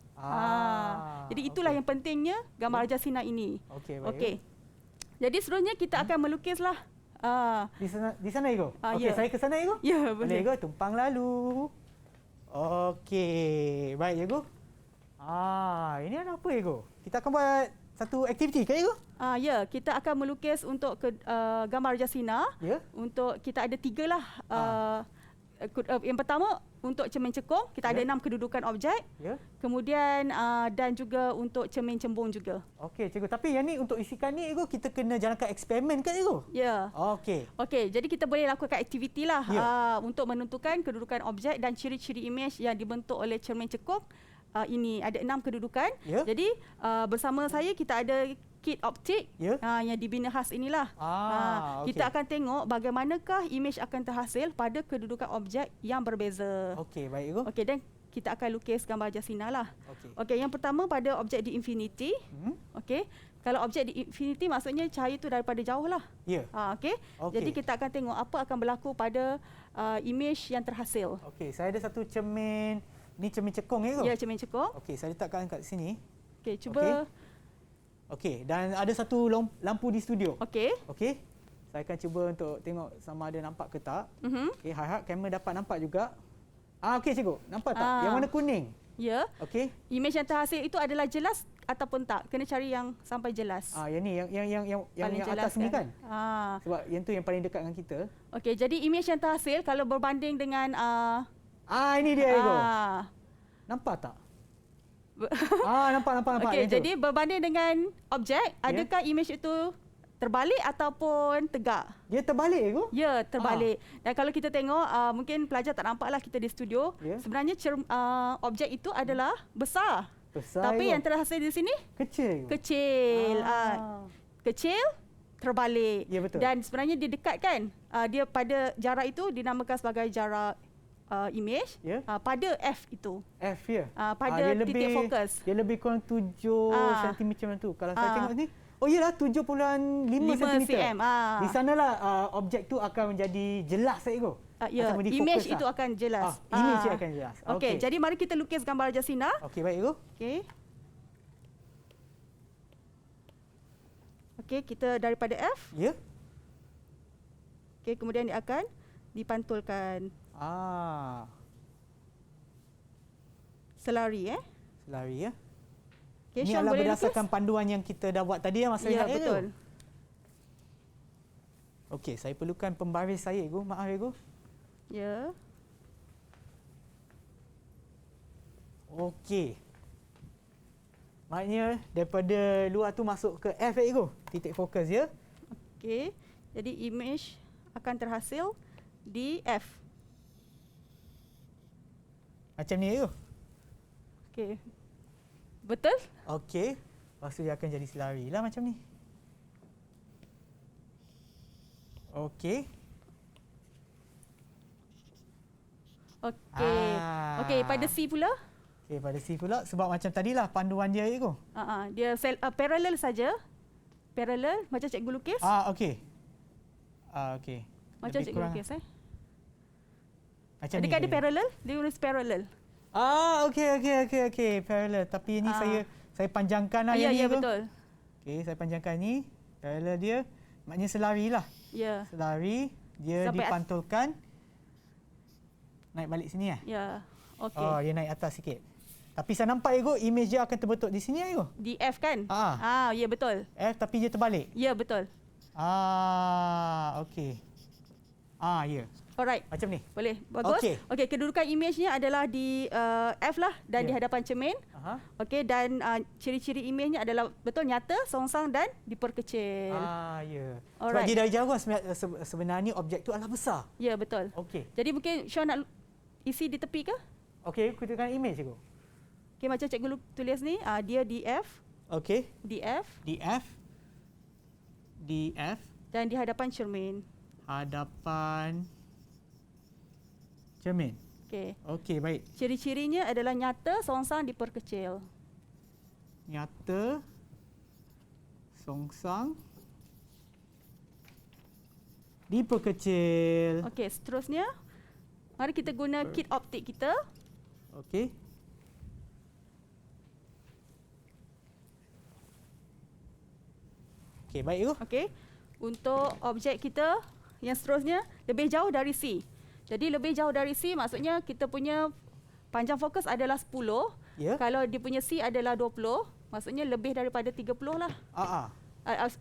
[SPEAKER 3] Jadi itulah yang pentingnya gambar raja sinar ini. Okey. Jadi seterusnya kita akan melukislah
[SPEAKER 2] di sana Ego. Okey, saya ke sana Ego.
[SPEAKER 3] Ya, boleh.
[SPEAKER 2] Ego, tumpang lalu. Okey, baik Ego. Ini ada apa Ego? Kita akan buat satu aktiviti kan Ego?
[SPEAKER 3] Ya, kita akan melukis untuk gambar raja sinar. Untuk kita ada 3 lah. Yang pertama untuk cermin cekung, kita ada 6 kedudukan objek. Kemudian dan juga untuk cermin cembung juga.
[SPEAKER 2] Okey cikgu, tapi yang ni untuk isikan ni Ego, kita kena jalankan eksperimen kan Ego?
[SPEAKER 3] Ya.
[SPEAKER 2] Okey,
[SPEAKER 3] jadi kita boleh lakukan aktiviti lah untuk menentukan kedudukan objek dan ciri-ciri imej yang dibentuk oleh cermin cekung. Ini ada 6 kedudukan. Jadi bersama saya kita ada kit optik yang dibina khas inilah. Kita akan tengok bagaimanakah imej akan terhasil pada kedudukan objek yang berbeza.
[SPEAKER 2] Okey, baik Ego.
[SPEAKER 3] Okey, dan kita akan lukis gambar raja sinar lah. Okey, yang pertama pada objek di infinity. Okey. Kalau objek di infinity maksudnya cahaya itu daripada jauh lah. Okey. Jadi kita akan tengok apa akan berlaku pada imej yang terhasil.
[SPEAKER 2] Okey, saya ada satu cermin. Ni cermin cekung Ego?
[SPEAKER 3] Ya, cermin cekung.
[SPEAKER 2] Okey, saya letakkan kat sini.
[SPEAKER 3] Okey, cuba.
[SPEAKER 2] Okey, dan ada satu lampu di studio.
[SPEAKER 3] Okey.
[SPEAKER 2] Saya akan cuba untuk tengok sama ada nampak ke tak. Okey, harap kamera dapat nampak juga. Okey cikgu, nampak tak? Yang warna kuning.
[SPEAKER 3] Ya.
[SPEAKER 2] Okey.
[SPEAKER 3] Imej yang terhasil itu adalah jelas ataupun tak? Kena cari yang sampai jelas.
[SPEAKER 2] Yang ni, yang atas ni kan? Sebab yang tu yang paling dekat dengan kita.
[SPEAKER 3] Okey, jadi imej yang terhasil kalau berbanding dengan
[SPEAKER 2] ini dia Ego. Nampak tak? Nampak.
[SPEAKER 3] Okey,
[SPEAKER 2] yang tu.
[SPEAKER 3] jadi berbanding dengan objek, adakah imej itu terbalik ataupun tegak?
[SPEAKER 2] Dia terbalik ke?
[SPEAKER 3] Ya, terbalik. Dan kalau kita tengok, mungkin pelajar tak nampaklah kita di studio.
[SPEAKER 2] Ya.
[SPEAKER 3] Sebenarnya objek itu adalah besar.
[SPEAKER 2] Besar
[SPEAKER 3] Tapi
[SPEAKER 2] ke?
[SPEAKER 3] yang terhasil di sini
[SPEAKER 2] Kecil ke?
[SPEAKER 3] kecil. Kecil, terbalik.
[SPEAKER 2] Ya, betul.
[SPEAKER 3] Dan sebenarnya dia dekat kan? Dia pada jarak itu dinamakan sebagai jarak imej.
[SPEAKER 2] Ya.
[SPEAKER 3] Pada F itu.
[SPEAKER 2] F ya?
[SPEAKER 3] Pada
[SPEAKER 2] dia
[SPEAKER 3] titik
[SPEAKER 2] lebih,
[SPEAKER 3] fokus.
[SPEAKER 2] Dia lebih kurang 7 cm macam tu. Kalau saya tengok ni, oh iyalah 7.5 cm.
[SPEAKER 3] cm.
[SPEAKER 2] Di sanalah objek tu akan menjadi jelas cikgu.
[SPEAKER 3] Ya,
[SPEAKER 2] Ataupun difokus
[SPEAKER 3] imej
[SPEAKER 2] lah.
[SPEAKER 3] itu akan jelas.
[SPEAKER 2] Imej dia akan jelas.
[SPEAKER 3] Okey, jadi mari kita lukis gambar Jasina.
[SPEAKER 2] Okey, baik cikgu.
[SPEAKER 3] Okey. Okey, kita daripada F.
[SPEAKER 2] Ya.
[SPEAKER 3] Okey, kemudian dia akan dipantulkan selari
[SPEAKER 2] Selari ya.
[SPEAKER 3] Okey,
[SPEAKER 2] Ini
[SPEAKER 3] Syam
[SPEAKER 2] adalah
[SPEAKER 3] boleh
[SPEAKER 2] berdasarkan
[SPEAKER 3] lukis?
[SPEAKER 2] panduan yang kita dah buat tadi ya masa
[SPEAKER 3] Ya,
[SPEAKER 2] ingat
[SPEAKER 3] betul.
[SPEAKER 2] Okey, saya perlukan pembaris saya cikgu. Maaf cikgu.
[SPEAKER 3] Ya.
[SPEAKER 2] Okey. Maknanya daripada luar tu masuk ke F cikgu. Titik fokus ya.
[SPEAKER 3] Okey. Jadi imej akan terhasil di F.
[SPEAKER 2] Macam ni cikgu.
[SPEAKER 3] Okey. Betul?
[SPEAKER 2] Okey. Lepas tu dia akan jadi selari lah macam ni. Okey.
[SPEAKER 3] Okey. Okey, pada C pula?
[SPEAKER 2] Okey, pada C pula sebab macam tadilah panduan dia cikgu.
[SPEAKER 3] Dia parallel saja. Parallel macam cikgu lukis.
[SPEAKER 2] Okey. Okey.
[SPEAKER 3] Macam
[SPEAKER 2] Lebih
[SPEAKER 3] cikgu
[SPEAKER 2] kurang
[SPEAKER 3] lukis
[SPEAKER 2] Macam
[SPEAKER 3] Adakah
[SPEAKER 2] ni.
[SPEAKER 3] dia parallel? Dia tulis parallel.
[SPEAKER 2] Okey. Parallel. Tapi ini saya panjangkan lah yang ni.
[SPEAKER 3] Ya,
[SPEAKER 2] cikgu.
[SPEAKER 3] betul.
[SPEAKER 2] Okey, saya panjangkan ni. Parallel dia. Maknanya selari lah.
[SPEAKER 3] Ya.
[SPEAKER 2] Selari. Dia
[SPEAKER 3] Sampai
[SPEAKER 2] dipantulkan. Naik balik sini ya?
[SPEAKER 3] Ya. Okey.
[SPEAKER 2] Dia naik atas sikit. Tapi saya nampak cikgu, imej dia akan terbentuk di sini cikgu.
[SPEAKER 3] Di F kan? Ya, betul.
[SPEAKER 2] F tapi dia terbalik.
[SPEAKER 3] Ya, betul.
[SPEAKER 2] Okey. Ya.
[SPEAKER 3] Alright.
[SPEAKER 2] Macam ni.
[SPEAKER 3] Boleh. Bagus. Okey, kedudukan imejnya adalah di F lah dan di hadapan cermin. Okey, dan ciri-ciri imejnya adalah betul nyata, songsang dan diperkecil.
[SPEAKER 2] Ya. Sebab
[SPEAKER 3] Alright.
[SPEAKER 2] dia dari jauh sebenarnya objek tu adalah besar.
[SPEAKER 3] Ya, betul.
[SPEAKER 2] Okey.
[SPEAKER 3] Jadi mungkin Sean nak isi di tepi ke?
[SPEAKER 2] Okey, kita tekan imej cikgu.
[SPEAKER 3] Okey, macam cikgu tulis ni, dia di F.
[SPEAKER 2] Okey.
[SPEAKER 3] Di F.
[SPEAKER 2] Di F.
[SPEAKER 3] Dan di hadapan cermin.
[SPEAKER 2] Hadapan cermin.
[SPEAKER 3] Okey.
[SPEAKER 2] Okey, baik.
[SPEAKER 3] Ciri-cirinya adalah nyata, songsang, diperkecil.
[SPEAKER 2] Nyata, songsang, diperkecil.
[SPEAKER 3] Okey, seterusnya mari kita guna kit optik kita.
[SPEAKER 2] Okey. Okey, baik cikgu.
[SPEAKER 3] Okey. Untuk objek kita yang seterusnya lebih jauh dari C. Jadi lebih jauh dari C maksudnya kita punya panjang fokus adalah 10.
[SPEAKER 2] Ya.
[SPEAKER 3] Kalau dia punya C adalah 20, maksudnya lebih daripada 30 lah.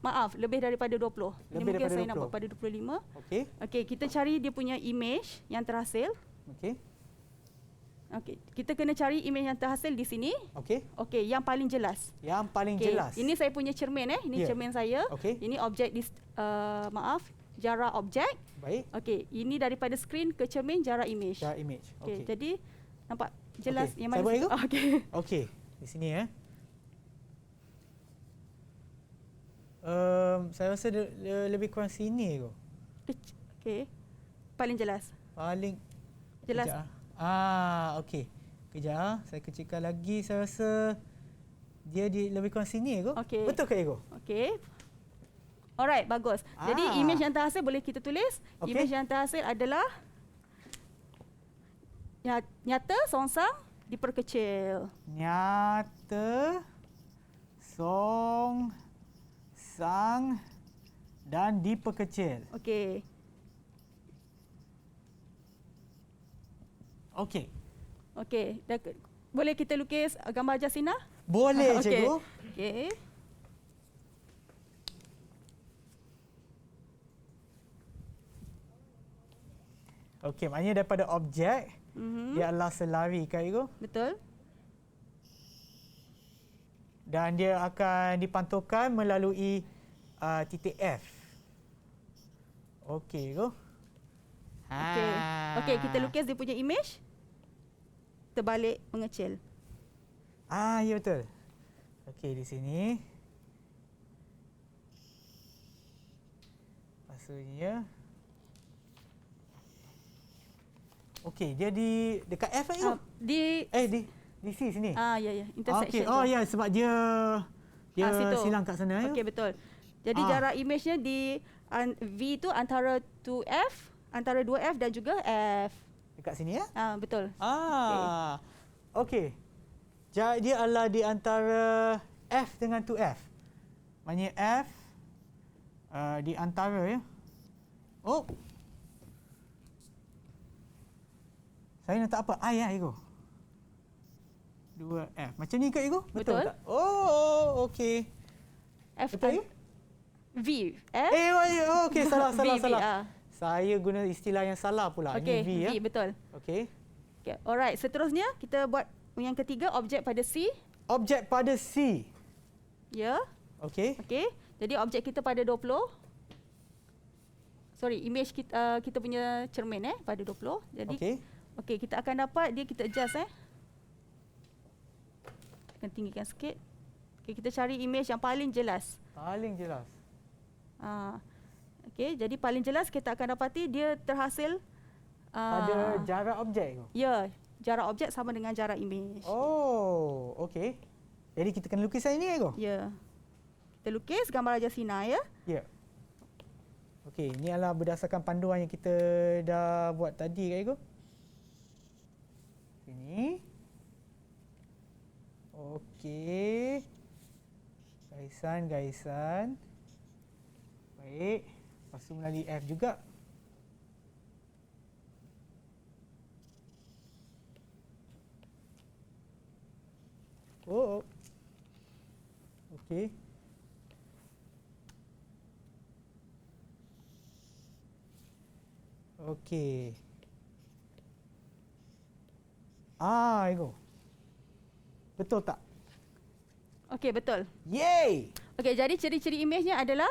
[SPEAKER 3] Maaf, lebih daripada 20. Ini
[SPEAKER 2] Lebih
[SPEAKER 3] mungkin
[SPEAKER 2] daripada
[SPEAKER 3] saya nak
[SPEAKER 2] 20.
[SPEAKER 3] buat pada 25.
[SPEAKER 2] Okey.
[SPEAKER 3] Okey, kita cari dia punya image yang terhasil.
[SPEAKER 2] Okey.
[SPEAKER 3] Okey, kita kena cari image yang terhasil di sini.
[SPEAKER 2] Okey.
[SPEAKER 3] Okey, yang paling jelas.
[SPEAKER 2] Yang paling
[SPEAKER 3] Okey,
[SPEAKER 2] jelas.
[SPEAKER 3] ini saya punya cermin Ini cermin saya.
[SPEAKER 2] Okey.
[SPEAKER 3] Ini objek jarak objek.
[SPEAKER 2] Baik.
[SPEAKER 3] Okey, ini daripada skrin ke cermin jarak image.
[SPEAKER 2] Jarak image.
[SPEAKER 3] Okey,
[SPEAKER 2] Okey.
[SPEAKER 3] jadi nampak jelas
[SPEAKER 2] Okey,
[SPEAKER 3] yang
[SPEAKER 2] saya
[SPEAKER 3] mana?
[SPEAKER 2] boleh ke?
[SPEAKER 3] Okey.
[SPEAKER 2] Okey, di sini ya. Saya rasa lebih kurang sini kot.
[SPEAKER 3] Okey. Paling jelas.
[SPEAKER 2] Paling
[SPEAKER 3] Jelas.
[SPEAKER 2] Kejap. Okey. Kejap, saya kecilkan lagi. Saya rasa dia lebih kurang sini kot.
[SPEAKER 3] Okey.
[SPEAKER 2] Betul ke Ego?
[SPEAKER 3] Okey. Alright, bagus. Jadi image yang terhasil boleh kita tulis.
[SPEAKER 2] Okey.
[SPEAKER 3] Image yang terhasil adalah nyata, songsang, diperkecil.
[SPEAKER 2] Nyata, song, sang dan diperkecil.
[SPEAKER 3] Okey.
[SPEAKER 2] Okey.
[SPEAKER 3] Okey. Boleh kita lukis gambar Jasina?
[SPEAKER 2] Boleh,
[SPEAKER 3] Okey.
[SPEAKER 2] cikgu.
[SPEAKER 3] Okey.
[SPEAKER 2] Okey, maknanya daripada objek, dia adalah selari kan, cikgu?
[SPEAKER 3] Betul.
[SPEAKER 2] Dan dia akan dipantulkan melalui titik F. Okey, go.
[SPEAKER 3] Okey. Okey, kita lukis dia punya image. Terbalik mengecil.
[SPEAKER 2] Ya betul. Okey, di sini. Maksudnya. Okey, dia di dekat F lagi. Di C sini.
[SPEAKER 3] Ya. Intersection.
[SPEAKER 2] Okey. Oh ya, sebab dia
[SPEAKER 3] situ.
[SPEAKER 2] silang kat sana.
[SPEAKER 3] Okey, betul. Jadi jarak image-nya di V itu antara 2F, antara 2F dan juga F.
[SPEAKER 2] Dekat sini ya?
[SPEAKER 3] Betul.
[SPEAKER 2] Okey. Jadi dia adalah di antara F dengan 2F. Maknanya F di antara ya. Oh. Saya nak tak apa? I ya, Ego. 2F. Macam ni ke, Ego?
[SPEAKER 3] Betul.
[SPEAKER 2] Tak? Oh, okey.
[SPEAKER 3] F
[SPEAKER 2] Betul ya?
[SPEAKER 3] V. F.
[SPEAKER 2] Okey, salah.
[SPEAKER 3] V.
[SPEAKER 2] Saya guna istilah yang salah pula.
[SPEAKER 3] Okey,
[SPEAKER 2] Ini V ya.
[SPEAKER 3] V, betul.
[SPEAKER 2] Okey.
[SPEAKER 3] Okay. Alright, seterusnya kita buat yang ketiga, objek pada C.
[SPEAKER 2] Objek pada C.
[SPEAKER 3] Ya.
[SPEAKER 2] Okey.
[SPEAKER 3] Okey. Jadi objek kita pada 20. Sorry, image kita punya cermin pada 20. Jadi okey, kita akan dapat dia, kita adjust Kita tinggikan sikit. Okey, kita cari image yang paling jelas.
[SPEAKER 2] Paling jelas.
[SPEAKER 3] Okey, jadi paling jelas kita akan dapati dia terhasil
[SPEAKER 2] Pada jarak objek tu.
[SPEAKER 3] Ya, jarak objek sama dengan jarak image.
[SPEAKER 2] Oh, okey. Jadi kita kena lukis ini ke?
[SPEAKER 3] Ya. Kita lukis gambar Raja Sina ya.
[SPEAKER 2] Ya. Okey, ini adalah berdasarkan panduan yang kita dah buat tadi kan, Ego? Sini. Okey. Gaisan. Baik. Lepas tu melalui F juga. Oh. Okey. Okey. Ego. Betul tak?
[SPEAKER 3] Okey, betul.
[SPEAKER 2] Yay!
[SPEAKER 3] Okey, jadi ciri-ciri image-nya adalah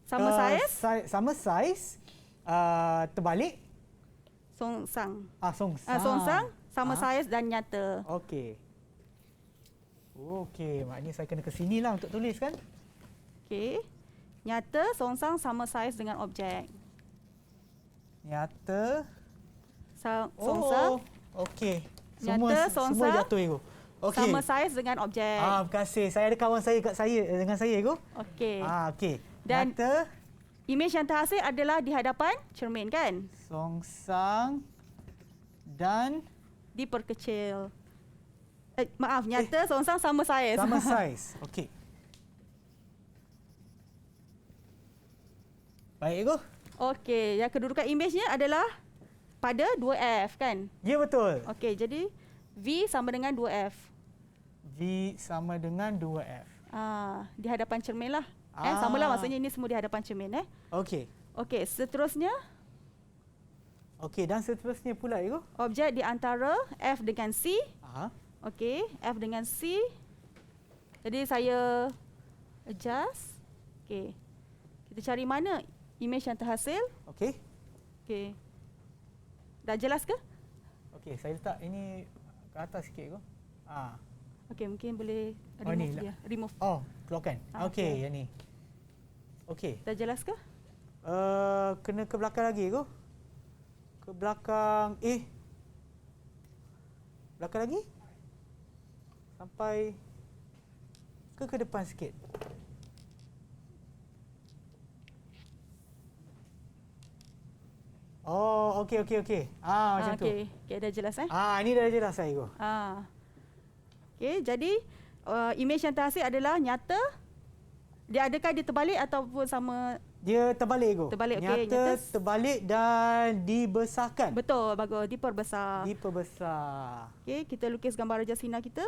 [SPEAKER 3] sama saiz,
[SPEAKER 2] sama saiz, terbalik,
[SPEAKER 3] songsang.
[SPEAKER 2] songsang.
[SPEAKER 3] Sama saiz dan nyata.
[SPEAKER 2] Okey. Okey, maknanya saya kena ke sinilah untuk tulis kan?
[SPEAKER 3] Okey. Nyata, songsang, sama saiz dengan objek.
[SPEAKER 2] Nyata.
[SPEAKER 3] Songsang.
[SPEAKER 2] Okey.
[SPEAKER 3] Nyata,
[SPEAKER 2] Semua
[SPEAKER 3] songsang.
[SPEAKER 2] jatuh, Ego. Okey.
[SPEAKER 3] Sama saiz dengan objek.
[SPEAKER 2] Terima kasih. Saya ada kawan saya dengan saya, Ego.
[SPEAKER 3] Okey.
[SPEAKER 2] Okey.
[SPEAKER 3] Dan
[SPEAKER 2] Nyata,
[SPEAKER 3] image yang terhasil adalah di hadapan cermin kan?
[SPEAKER 2] songsang dan
[SPEAKER 3] Diperkecil. Nyata, songsang, sama saiz.
[SPEAKER 2] sama saiz. Okey. Baik, Ego.
[SPEAKER 3] Okey, yang kedudukan image-nya adalah pada 2F kan?
[SPEAKER 2] Ya, betul.
[SPEAKER 3] Okey, jadi V sama dengan 2F.
[SPEAKER 2] V sama dengan 2F.
[SPEAKER 3] Di hadapan cermin lah. Samalah, maksudnya ini semua di hadapan cermin.
[SPEAKER 2] Okey.
[SPEAKER 3] Okey, seterusnya
[SPEAKER 2] Okey, dan seterusnya pula, Ego.
[SPEAKER 3] objek di antara F dengan C. Okey, F dengan C. Jadi saya adjust. Okey. Kita cari mana image yang terhasil.
[SPEAKER 2] Okey.
[SPEAKER 3] Okey. Dah jelas ke?
[SPEAKER 2] Okey, saya letak ini ke atas sikit, Ego.
[SPEAKER 3] Okey, mungkin boleh
[SPEAKER 2] Oh,
[SPEAKER 3] remove
[SPEAKER 2] ni
[SPEAKER 3] dia. Remove.
[SPEAKER 2] Oh, keluarkan. Okey, yang ni. Okey.
[SPEAKER 3] Dah jelas ke?
[SPEAKER 2] Kena ke belakang lagi, Ego. Ke belakang. Belakang lagi. Sampai ke depan sikit. Oh, okey. Macam tu.
[SPEAKER 3] Okey, dah jelas
[SPEAKER 2] Ini dah jelas saya, Ego.
[SPEAKER 3] Okey, jadi image yang terhasil adalah nyata. Adakah dia terbalik ataupun sama?
[SPEAKER 2] Dia terbalik, Ego.
[SPEAKER 3] Terbalik, okey.
[SPEAKER 2] Nyata, terbalik dan dibesarkan.
[SPEAKER 3] Betul, bagus. Diperbesar.
[SPEAKER 2] Diperbesar.
[SPEAKER 3] Okey, kita lukis gambar Raja Sina kita.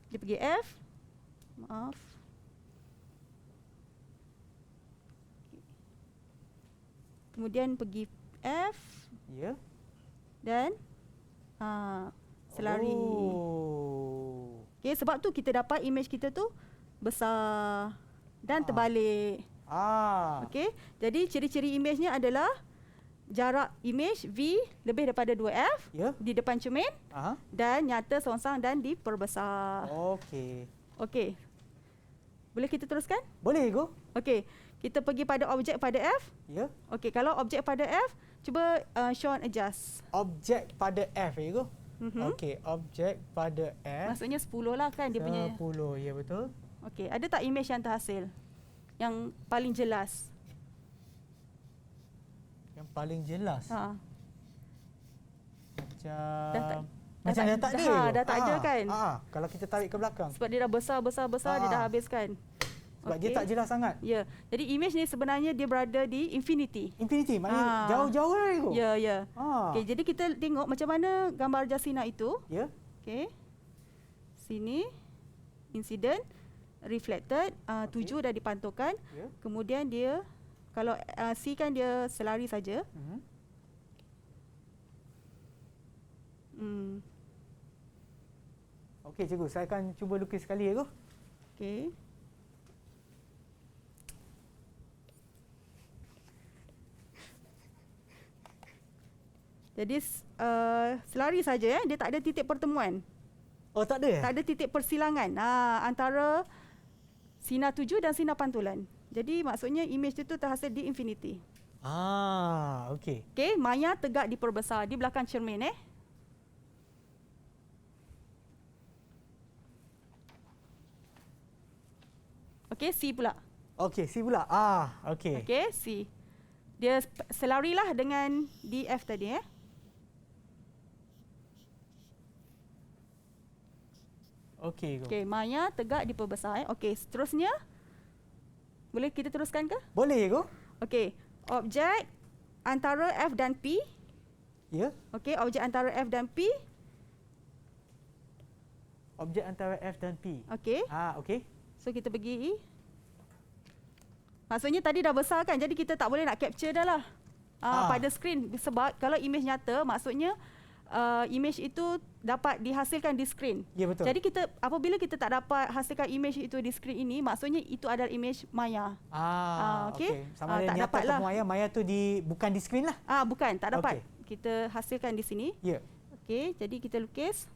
[SPEAKER 3] Dia pergi F. Maaf. Kemudian pergi F
[SPEAKER 2] Ya.
[SPEAKER 3] dan selari.
[SPEAKER 2] Oh.
[SPEAKER 3] Okey, sebab tu kita dapat image kita tu besar dan terbalik. Okey, jadi ciri-ciri imejnya adalah jarak image V lebih daripada 2F
[SPEAKER 2] Ya.
[SPEAKER 3] di depan cermin dan nyata seongsang dan diperbesar.
[SPEAKER 2] Okey.
[SPEAKER 3] Okey. Boleh kita teruskan?
[SPEAKER 2] Boleh go?
[SPEAKER 3] Okey, kita pergi pada objek pada F.
[SPEAKER 2] Ya.
[SPEAKER 3] Okey, kalau objek pada F, cuba Sean adjust.
[SPEAKER 2] Objek pada F ya go? Okey, objek pada F.
[SPEAKER 3] Maksudnya 10 lah kan dia punya.
[SPEAKER 2] 10, ya betul.
[SPEAKER 3] Okey, ada tak image yang terhasil? Yang paling jelas.
[SPEAKER 2] Yang paling jelas. Macam dah tak ada.
[SPEAKER 3] Dah tak ada kan?
[SPEAKER 2] Kalau kita tarik ke belakang.
[SPEAKER 3] Sebab dia dah besar dia dah habiskan.
[SPEAKER 2] Sebab dia tak jelas sangat.
[SPEAKER 3] Ya. Jadi image ni sebenarnya dia berada di infinity.
[SPEAKER 2] Infinity maknanya jauh-jauh lah itu.
[SPEAKER 3] Ya. Okey, jadi kita tengok macam mana gambar Jasina itu.
[SPEAKER 2] Ya.
[SPEAKER 3] Okey. Sini incident reflected 7 dah dipantulkan.
[SPEAKER 2] Ya.
[SPEAKER 3] Kemudian dia kalau C kan dia selari saja.
[SPEAKER 2] Okey cikgu, saya akan cuba lukis sekali ya.
[SPEAKER 3] Okey. Jadi selari saja ya, dia tak ada titik pertemuan.
[SPEAKER 2] Oh tak ada?
[SPEAKER 3] Tak ada titik persilangan antara sinar 7 dan sinar pantulan. Jadi maksudnya image itu terhasil di infinity.
[SPEAKER 2] Okey.
[SPEAKER 3] Okey, maya tegak diperbesar di belakang cermin Okey, C pula.
[SPEAKER 2] Okey, C pula. Okey.
[SPEAKER 3] Okey, C. Dia selarilah dengan DF tadi
[SPEAKER 2] Okey.
[SPEAKER 3] Okey, maya tegak diperbesar Okey, seterusnya boleh kita teruskan ke?
[SPEAKER 2] Boleh go?
[SPEAKER 3] Okey, objek antara F dan P.
[SPEAKER 2] Ya.
[SPEAKER 3] Okey, objek antara F dan P.
[SPEAKER 2] Objek antara F dan P.
[SPEAKER 3] Okey.
[SPEAKER 2] Okey.
[SPEAKER 3] So kita pergi. Maksudnya tadi dah besar kan, jadi kita tak boleh nak capture dah lah pada skrin. Sebab kalau image nyata, maksudnya image itu dapat dihasilkan di skrin.
[SPEAKER 2] Ya betul.
[SPEAKER 3] Jadi kita apabila kita tak dapat hasilkan image itu di skrin ini, maksudnya itu adalah image maya.
[SPEAKER 2] Okey. Sama ada
[SPEAKER 3] tak
[SPEAKER 2] nyata
[SPEAKER 3] dapat lah.
[SPEAKER 2] atau maya tu bukan di skrin lah.
[SPEAKER 3] Bukan, tak dapat.
[SPEAKER 2] Okey.
[SPEAKER 3] Kita hasilkan di sini.
[SPEAKER 2] Ya.
[SPEAKER 3] Okey, jadi kita lukis.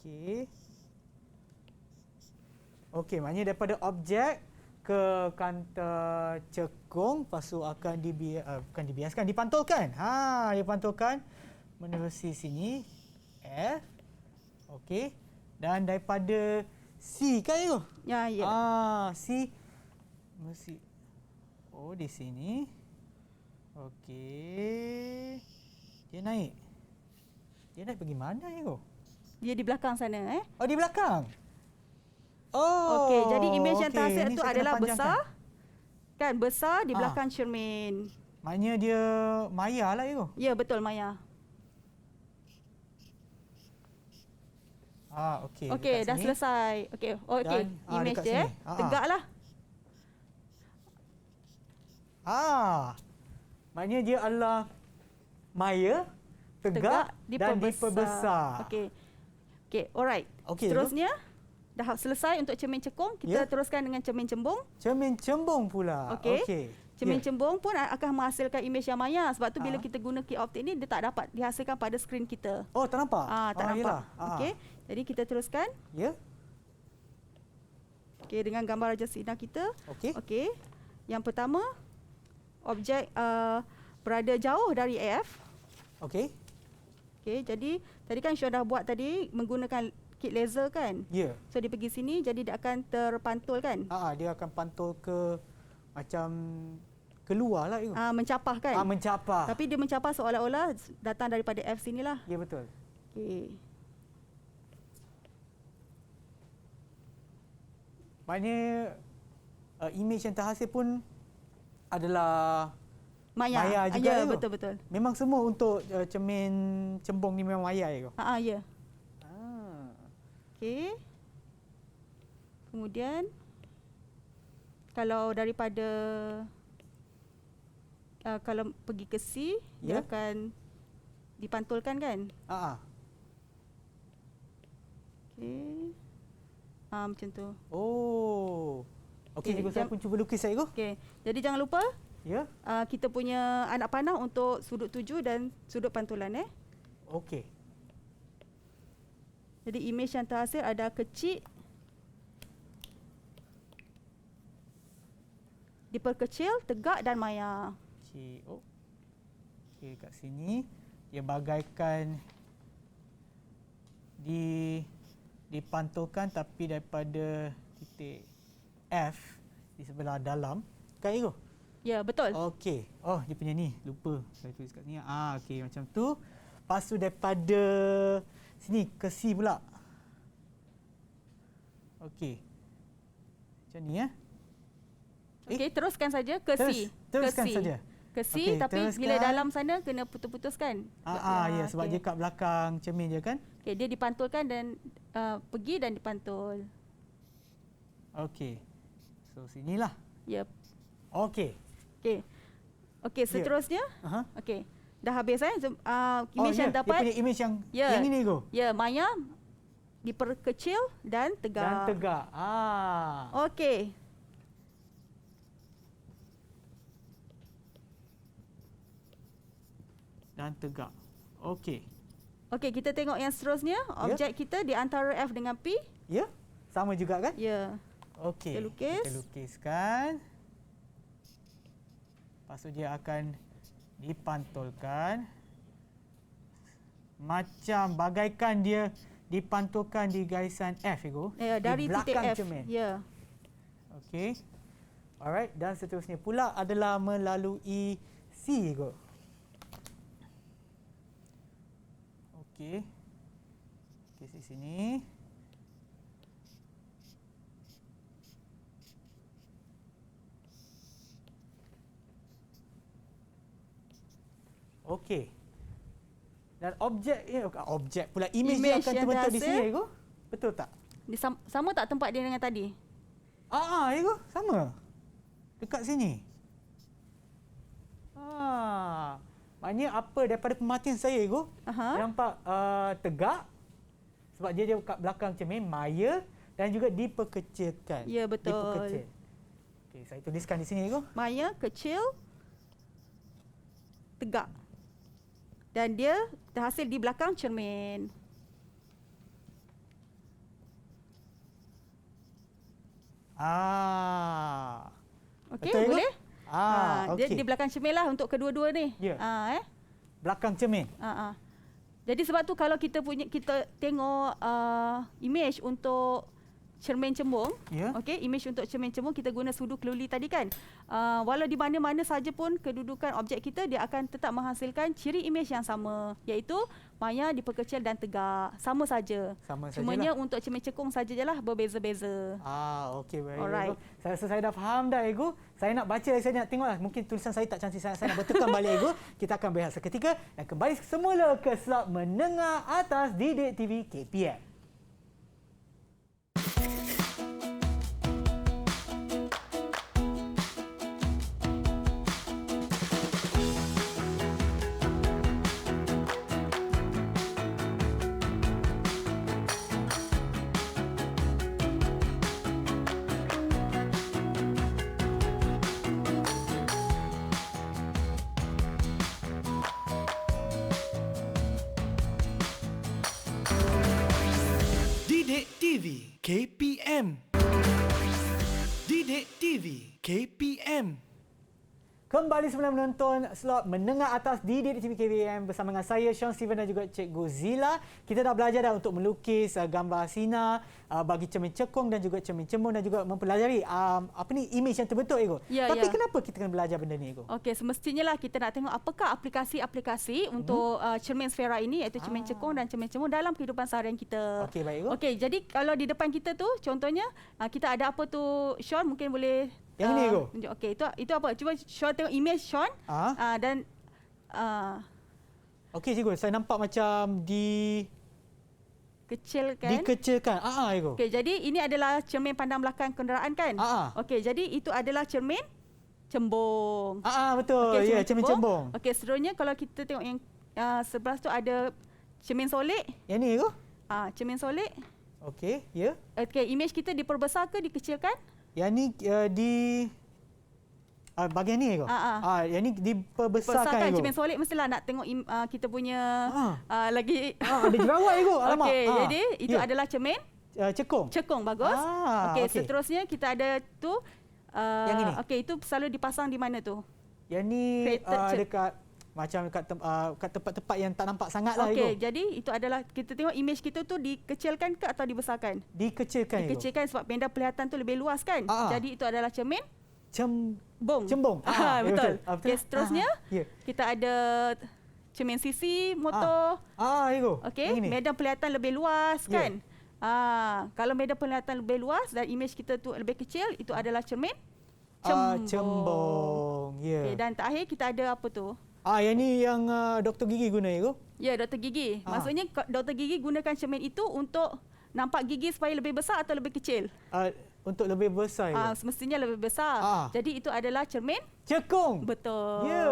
[SPEAKER 2] Okey. Okey, maknanya daripada objek ke kanta cekung, lepas tu akan bukan dibiaskan, dipantulkan. Dipantulkan menerusi sini F. Okey. Dan daripada C kan itu?
[SPEAKER 3] Ya.
[SPEAKER 2] C mesti di sini. Okey. Dia naik. Dia naik pergi mana itu?
[SPEAKER 3] Dia di belakang sana
[SPEAKER 2] Di belakang.
[SPEAKER 3] Okey, jadi image yang terhasil
[SPEAKER 2] ini
[SPEAKER 3] itu
[SPEAKER 2] saya kena
[SPEAKER 3] adalah
[SPEAKER 2] panjangkan.
[SPEAKER 3] besar. Kan besar di belakang cermin.
[SPEAKER 2] Maknanya dia maya lah itu.
[SPEAKER 3] Ya, betul maya.
[SPEAKER 2] Okey.
[SPEAKER 3] Okey, dah selesai. Okey. Image
[SPEAKER 2] dekat
[SPEAKER 3] dia
[SPEAKER 2] sini.
[SPEAKER 3] tegaklah.
[SPEAKER 2] Maknanya dia adalah maya, tegak dan diperbesar.
[SPEAKER 3] Okey. Alright.
[SPEAKER 2] Okey,
[SPEAKER 3] seterusnya dah selesai untuk cermin cekung, kita
[SPEAKER 2] Ya.
[SPEAKER 3] teruskan dengan cermin cembung.
[SPEAKER 2] Cermin cembung pula.
[SPEAKER 3] Okey. Cermin cembung pun akan menghasilkan image yang maya. Sebab tu bila kita guna key optik ni, dia tak dapat dihasilkan pada skrin kita.
[SPEAKER 2] Tak nampak?
[SPEAKER 3] Tak nampak.
[SPEAKER 2] Yelah.
[SPEAKER 3] Okey. Jadi kita teruskan.
[SPEAKER 2] Ya.
[SPEAKER 3] Okey, dengan gambar Jasina kita.
[SPEAKER 2] Okey.
[SPEAKER 3] Okey. Yang pertama, objek berada jauh dari AF.
[SPEAKER 2] Okey.
[SPEAKER 3] Okey, jadi tadi kan Syah dah buat tadi menggunakan kit laser kan?
[SPEAKER 2] Ya.
[SPEAKER 3] So dia pergi sini, jadi dia akan terpantul kan?
[SPEAKER 2] Dia akan pantul ke macam keluar lah itu.
[SPEAKER 3] Mencapah kan?
[SPEAKER 2] Mencapah.
[SPEAKER 3] Tapi dia mencapah seolah-olah datang daripada F sinilah.
[SPEAKER 2] Ya betul.
[SPEAKER 3] Okey.
[SPEAKER 2] Maknanya image yang terhasil pun adalah maya juga.
[SPEAKER 3] Ya,
[SPEAKER 2] tu.
[SPEAKER 3] betul-betul.
[SPEAKER 2] Memang semua untuk cermin cembung ni memang maya ke?
[SPEAKER 3] Ya. Okey. Kemudian kalau daripada kalau pergi ke C, dia
[SPEAKER 2] Ya.
[SPEAKER 3] akan dipantulkan kan? Okey. Macam tu.
[SPEAKER 2] Oh. Okey,
[SPEAKER 3] Okey,
[SPEAKER 2] cikgu saya pun cuba lukis cikgu.
[SPEAKER 3] Okey. Jadi jangan lupa
[SPEAKER 2] Ya.
[SPEAKER 3] kita punya anak panah untuk sudut tuju dan sudut pantulan
[SPEAKER 2] Okey.
[SPEAKER 3] Jadi imej yang terhasil ada kecil, diperkecil, tegak dan maya.
[SPEAKER 2] Okey, kat sini dia bagaikan dipantulkan tapi daripada titik F di sebelah dalam. Kan cikgu?
[SPEAKER 3] Ya, betul.
[SPEAKER 2] Okey. Oh, dia punya ni. Lupa saya tulis kat sini. Okey, macam tu. Lepas tu daripada sini ke C pula. Okey. Macam ni ya.
[SPEAKER 3] Okey, teruskan saja ke C.
[SPEAKER 2] Teruskan
[SPEAKER 3] ke C.
[SPEAKER 2] saja.
[SPEAKER 3] Ke C,
[SPEAKER 2] Okey,
[SPEAKER 3] tapi
[SPEAKER 2] teruskan.
[SPEAKER 3] bila dalam sana kena putus-putuskan.
[SPEAKER 2] Ya, sebab dia kat belakang cermin je kan?
[SPEAKER 3] Okey, dia dipantulkan dan pergi dan dipantul.
[SPEAKER 2] Okey. So sinilah.
[SPEAKER 3] Yep.
[SPEAKER 2] Okey.
[SPEAKER 3] Okey. Okey, seterusnya.
[SPEAKER 2] Aha.
[SPEAKER 3] Okey. Dah habis imej yang
[SPEAKER 2] Dia
[SPEAKER 3] dapat.
[SPEAKER 2] punya image yang
[SPEAKER 3] Ya.
[SPEAKER 2] yang ini go.
[SPEAKER 3] Ya, maya diperkecil dan tegak.
[SPEAKER 2] Dan tegak.
[SPEAKER 3] Okey.
[SPEAKER 2] Dan tegak. Okey.
[SPEAKER 3] Okey, kita tengok yang seterusnya. Objek kita di antara F dengan P.
[SPEAKER 2] Ya? Sama juga kan?
[SPEAKER 3] Ya.
[SPEAKER 2] Okey.
[SPEAKER 3] Kita lukis.
[SPEAKER 2] Kita lukiskan. Lepas tu dia akan dipantulkan. Macam bagaikan dia dipantulkan di garisan F, Ego.
[SPEAKER 3] Ya, dari
[SPEAKER 2] di
[SPEAKER 3] titik
[SPEAKER 2] belakang
[SPEAKER 3] F.
[SPEAKER 2] cermin.
[SPEAKER 3] Ya.
[SPEAKER 2] Okey. Alright, dan seterusnya pula adalah melalui C, Ego. Okey. Okey, di sini. Okey. Dan objek pula image dia
[SPEAKER 3] Image
[SPEAKER 2] akan
[SPEAKER 3] yang
[SPEAKER 2] terbentuk di
[SPEAKER 3] terhasil.
[SPEAKER 2] sini, Ego. Betul tak?
[SPEAKER 3] Sama tak tempat dia dengan tadi?
[SPEAKER 2] Ego, sama. Dekat sini. Maknanya apa daripada pemerhatian saya, Ego?
[SPEAKER 3] Aha.
[SPEAKER 2] Nampak tegak sebab dia kat belakang cermin, maya dan juga diperkecilkan.
[SPEAKER 3] Ya, betul.
[SPEAKER 2] Diperkecil. Okey, saya tuliskan di sini, Ego.
[SPEAKER 3] Maya kecil, tegak. Dan dia terhasil di belakang cermin. Okey,
[SPEAKER 2] Betul, Ego?
[SPEAKER 3] boleh? Dia
[SPEAKER 2] okey.
[SPEAKER 3] di belakang cermin lah untuk kedua-dua ni.
[SPEAKER 2] Ya. Belakang cermin.
[SPEAKER 3] Jadi sebab tu kalau kita tengok image untuk cermin cembung,
[SPEAKER 2] Ya.
[SPEAKER 3] okey, image untuk cermin cembung kita guna sudu keluli tadi kan. Walau di mana-mana saja pun kedudukan objek kita, dia akan tetap menghasilkan ciri image yang sama, iaitu maya diperkecil dan tegak. Sama saja.
[SPEAKER 2] Sama
[SPEAKER 3] Cumanya
[SPEAKER 2] sajalah.
[SPEAKER 3] untuk cermin cekung sajalah berbeza-beza.
[SPEAKER 2] Okey, baik.
[SPEAKER 3] Alright.
[SPEAKER 2] Ego. Saya rasa saya dah faham dah, Ego. Saya nak baca, saya nak tengoklah. Mungkin tulisan saya tak cantik sangat. Saya nak betulkan balik, Ego. Kita akan berehat seketika dan kembali semula ke slot menengah atas Didik TV KPM.
[SPEAKER 1] Didik TV KPM. Didik TV KPM.
[SPEAKER 2] Kembali semula menonton slot menengah atas Didik TV KPM bersama dengan saya Sean Steven dan juga Cikgu Zila. Kita dah belajar dah untuk melukis gambar sinar bagi cermin cekung dan juga cermin cembung dan juga mempelajari image yang terbentuk, Ego.
[SPEAKER 3] Ya,
[SPEAKER 2] Tapi
[SPEAKER 3] ya.
[SPEAKER 2] kenapa kita kena belajar benda ni, Ego?
[SPEAKER 3] Okey, semestinya lah kita nak tengok apakah aplikasi-aplikasi untuk cermin sfera ini, iaitu cermin cekung dan cermin cembung dalam kehidupan seharian kita.
[SPEAKER 2] Okey, baik, Ego.
[SPEAKER 3] Okey, jadi kalau di depan kita tu contohnya kita ada apa tu, Sean mungkin boleh
[SPEAKER 2] Yang ini, Ego.
[SPEAKER 3] tunjuk. Okey, itu apa? Cuba Sean tengok image Sean dan
[SPEAKER 2] Okey, Cikgu. Saya nampak macam
[SPEAKER 3] kecilkan.
[SPEAKER 2] dikecilkan. Ego.
[SPEAKER 3] Okey, jadi ini adalah cermin pandang belakang kenderaan kan? Okey, jadi itu adalah cermin cembung.
[SPEAKER 2] Betul.
[SPEAKER 3] Okey,
[SPEAKER 2] Ya, cermin cembung.
[SPEAKER 3] Okey, seterusnya kalau kita tengok yang sebelah tu ada cermin solek.
[SPEAKER 2] Yang ni tu?
[SPEAKER 3] Cermin solek.
[SPEAKER 2] Okey, ya.
[SPEAKER 3] Okey, imej kita diperbesar ke dikecilkan?
[SPEAKER 2] Yang ni di bahagian ni ke? Yang ni diperbesarkan
[SPEAKER 3] Besarkan
[SPEAKER 2] ke?
[SPEAKER 3] cermin solek mestilah nak tengok kita punya lagi.
[SPEAKER 2] Ada jerawat ke? Alamak.
[SPEAKER 3] Okey, jadi itu adalah cermin
[SPEAKER 2] cekung.
[SPEAKER 3] cekung, bagus. Okey,
[SPEAKER 2] okey.
[SPEAKER 3] seterusnya kita ada tu
[SPEAKER 2] Yang ini?
[SPEAKER 3] okey, itu selalu dipasang di mana tu?
[SPEAKER 2] Yang ni
[SPEAKER 3] Created
[SPEAKER 2] dekat macam kat tempat-tempat yang tak nampak sangat lah.
[SPEAKER 3] Okey, jadi itu adalah kita tengok imej kita tu dikecilkan ke atau dibesarkan?
[SPEAKER 2] Dikecilkan.
[SPEAKER 3] Dikecilkan sebab medan penglihatan tu lebih luas kan? Jadi itu adalah cermin cembung.
[SPEAKER 2] Ya,
[SPEAKER 3] Betul.
[SPEAKER 2] betul.
[SPEAKER 3] Okey, seterusnya
[SPEAKER 2] Ya.
[SPEAKER 3] kita ada cermin sisi motor.
[SPEAKER 2] Itu.
[SPEAKER 3] Okey, medan penglihatan lebih luas kan? Kalau medan penglihatan lebih luas dan imej kita tu lebih kecil, itu adalah cermin
[SPEAKER 2] cembung. Ya.
[SPEAKER 3] Okey, dan terakhir kita ada apa tu?
[SPEAKER 2] Yang ni yang doktor gigi guna itu.
[SPEAKER 3] Ya, doktor gigi. Maksudnya doktor gigi gunakan cermin itu untuk nampak gigi supaya lebih besar atau lebih kecil?
[SPEAKER 2] Untuk lebih besar.
[SPEAKER 3] Semestinya lebih besar. Jadi itu adalah cermin
[SPEAKER 2] cekung.
[SPEAKER 3] Betul.
[SPEAKER 2] Ya.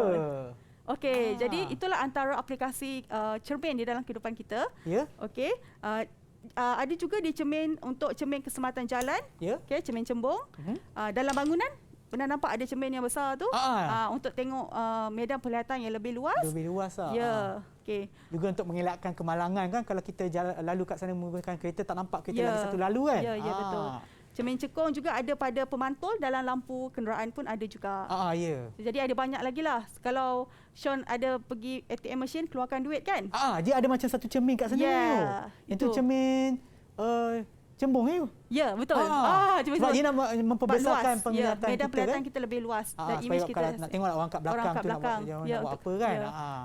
[SPEAKER 3] Okey, jadi itulah antara aplikasi cermin di dalam kehidupan kita.
[SPEAKER 2] Ya.
[SPEAKER 3] Okey. Ada juga di cermin untuk cermin keselamatan jalan.
[SPEAKER 2] Ya.
[SPEAKER 3] Okey, cermin cembung. Dalam bangunan pernah nampak ada cermin yang besar tu untuk tengok medan penglihatan yang lebih luas.
[SPEAKER 2] Lebih luas lah.
[SPEAKER 3] Ya. Okey.
[SPEAKER 2] Juga untuk mengelakkan kemalangan kan, kalau kita lalu kat sana menggunakan kereta tak nampak kereta lagi satu lalu kan.
[SPEAKER 3] Ya, betul. Cermin cekung juga ada pada pemantul dalam lampu kenderaan pun ada juga.
[SPEAKER 2] Ya.
[SPEAKER 3] Jadi ada banyak lagi lah. Kalau Sean ada pergi ATM machine keluarkan duit kan?
[SPEAKER 2] Dia ada macam satu cermin kat sana. Itu cermin cembung itu.
[SPEAKER 3] Ya, betul.
[SPEAKER 2] Sebab dia nak memperbesarkan penglihatan
[SPEAKER 3] medan
[SPEAKER 2] kita
[SPEAKER 3] penglihatan
[SPEAKER 2] kan.
[SPEAKER 3] kita lebih luas dan
[SPEAKER 2] Supaya
[SPEAKER 3] imej kita.
[SPEAKER 2] kalau nak tengok orang kat belakang tu nak buat apa kan.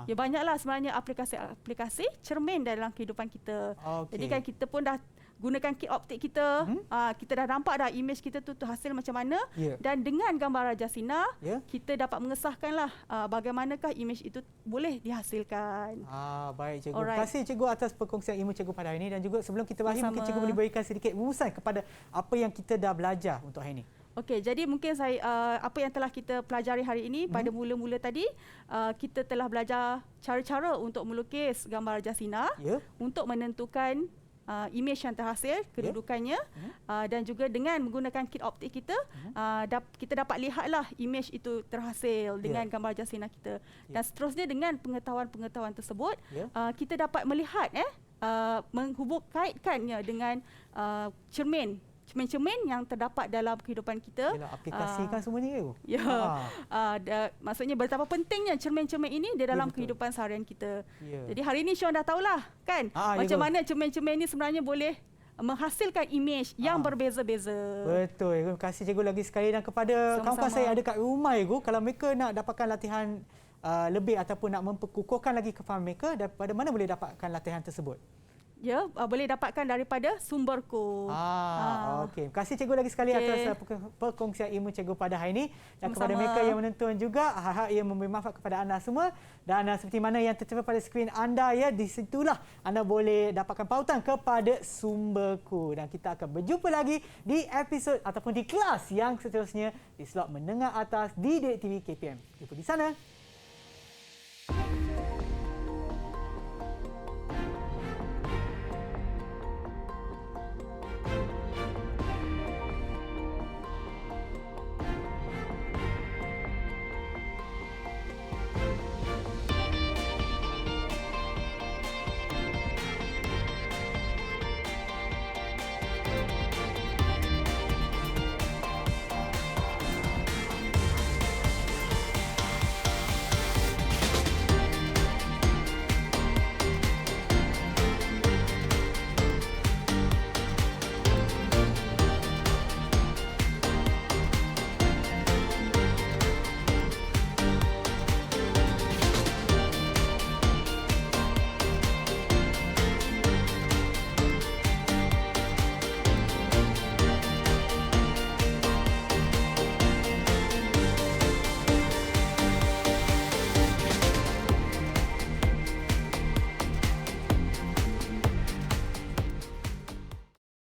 [SPEAKER 3] Ya, banyaklah sebenarnya aplikasi cermin dalam kehidupan kita. Jadi kan kita pun dah gunakan kit optik kita, kita dah nampak dah imej kita tu hasil macam mana, dan dengan gambar Raja Sinar, kita dapat mengesahkanlah bagaimanakah imej itu boleh dihasilkan.
[SPEAKER 2] Baik cikgu. Terima kasih cikgu atas perkongsian ilmu cikgu pada hari ini, dan juga sebelum kita berakhir mungkin cikgu boleh berikan sedikit rumusan kepada apa yang kita dah belajar untuk hari ini.
[SPEAKER 3] Okey, jadi mungkin saya apa yang telah kita pelajari hari ini pada mula-mula tadi, kita telah belajar cara-cara untuk melukis gambar Raja Sinar untuk menentukan imej yang terhasil, kedudukannya, dan juga dengan menggunakan kit optik kita, kita dapat lihatlah imej itu terhasil dengan gambar Raja Sinar kita. Dan seterusnya dengan pengetahuan-pengetahuan tersebut, kita dapat melihat menghubung kaitkannya dengan cermin-cermin yang terdapat dalam kehidupan kita.
[SPEAKER 2] Yalah, aplikasikan semua ni tu.
[SPEAKER 3] Maksudnya betapa pentingnya cermin-cermin ini di dalam kehidupan seharian kita. Jadi hari ini Sean dah tahulah kan macam mana cermin-cermin ini sebenarnya boleh menghasilkan imej yang berbeza-beza.
[SPEAKER 2] Betul. Terima kasih cikgu lagi sekali, dan kepada kawan-kawan saya ada kat rumah cikgu, kalau mereka nak dapatkan latihan lebih ataupun nak memperkukuhkan lagi kefahaman mereka, daripada mana boleh dapatkan latihan tersebut?
[SPEAKER 3] Ya, boleh dapatkan daripada sumberku.
[SPEAKER 2] Okey. Terima kasih cikgu lagi sekali atas perkongsian ilmu cikgu pada hari ini, dan kepada mereka yang menonton juga, harap ia memberi manfaat kepada anda semua. Dan seperti mana yang tertera pada skrin anda, di situlah anda boleh dapatkan pautan kepada sumberku, dan kita akan berjumpa lagi di episod ataupun di kelas yang seterusnya di slot menengah atas di Didik TV KPM. Jumpa di sana.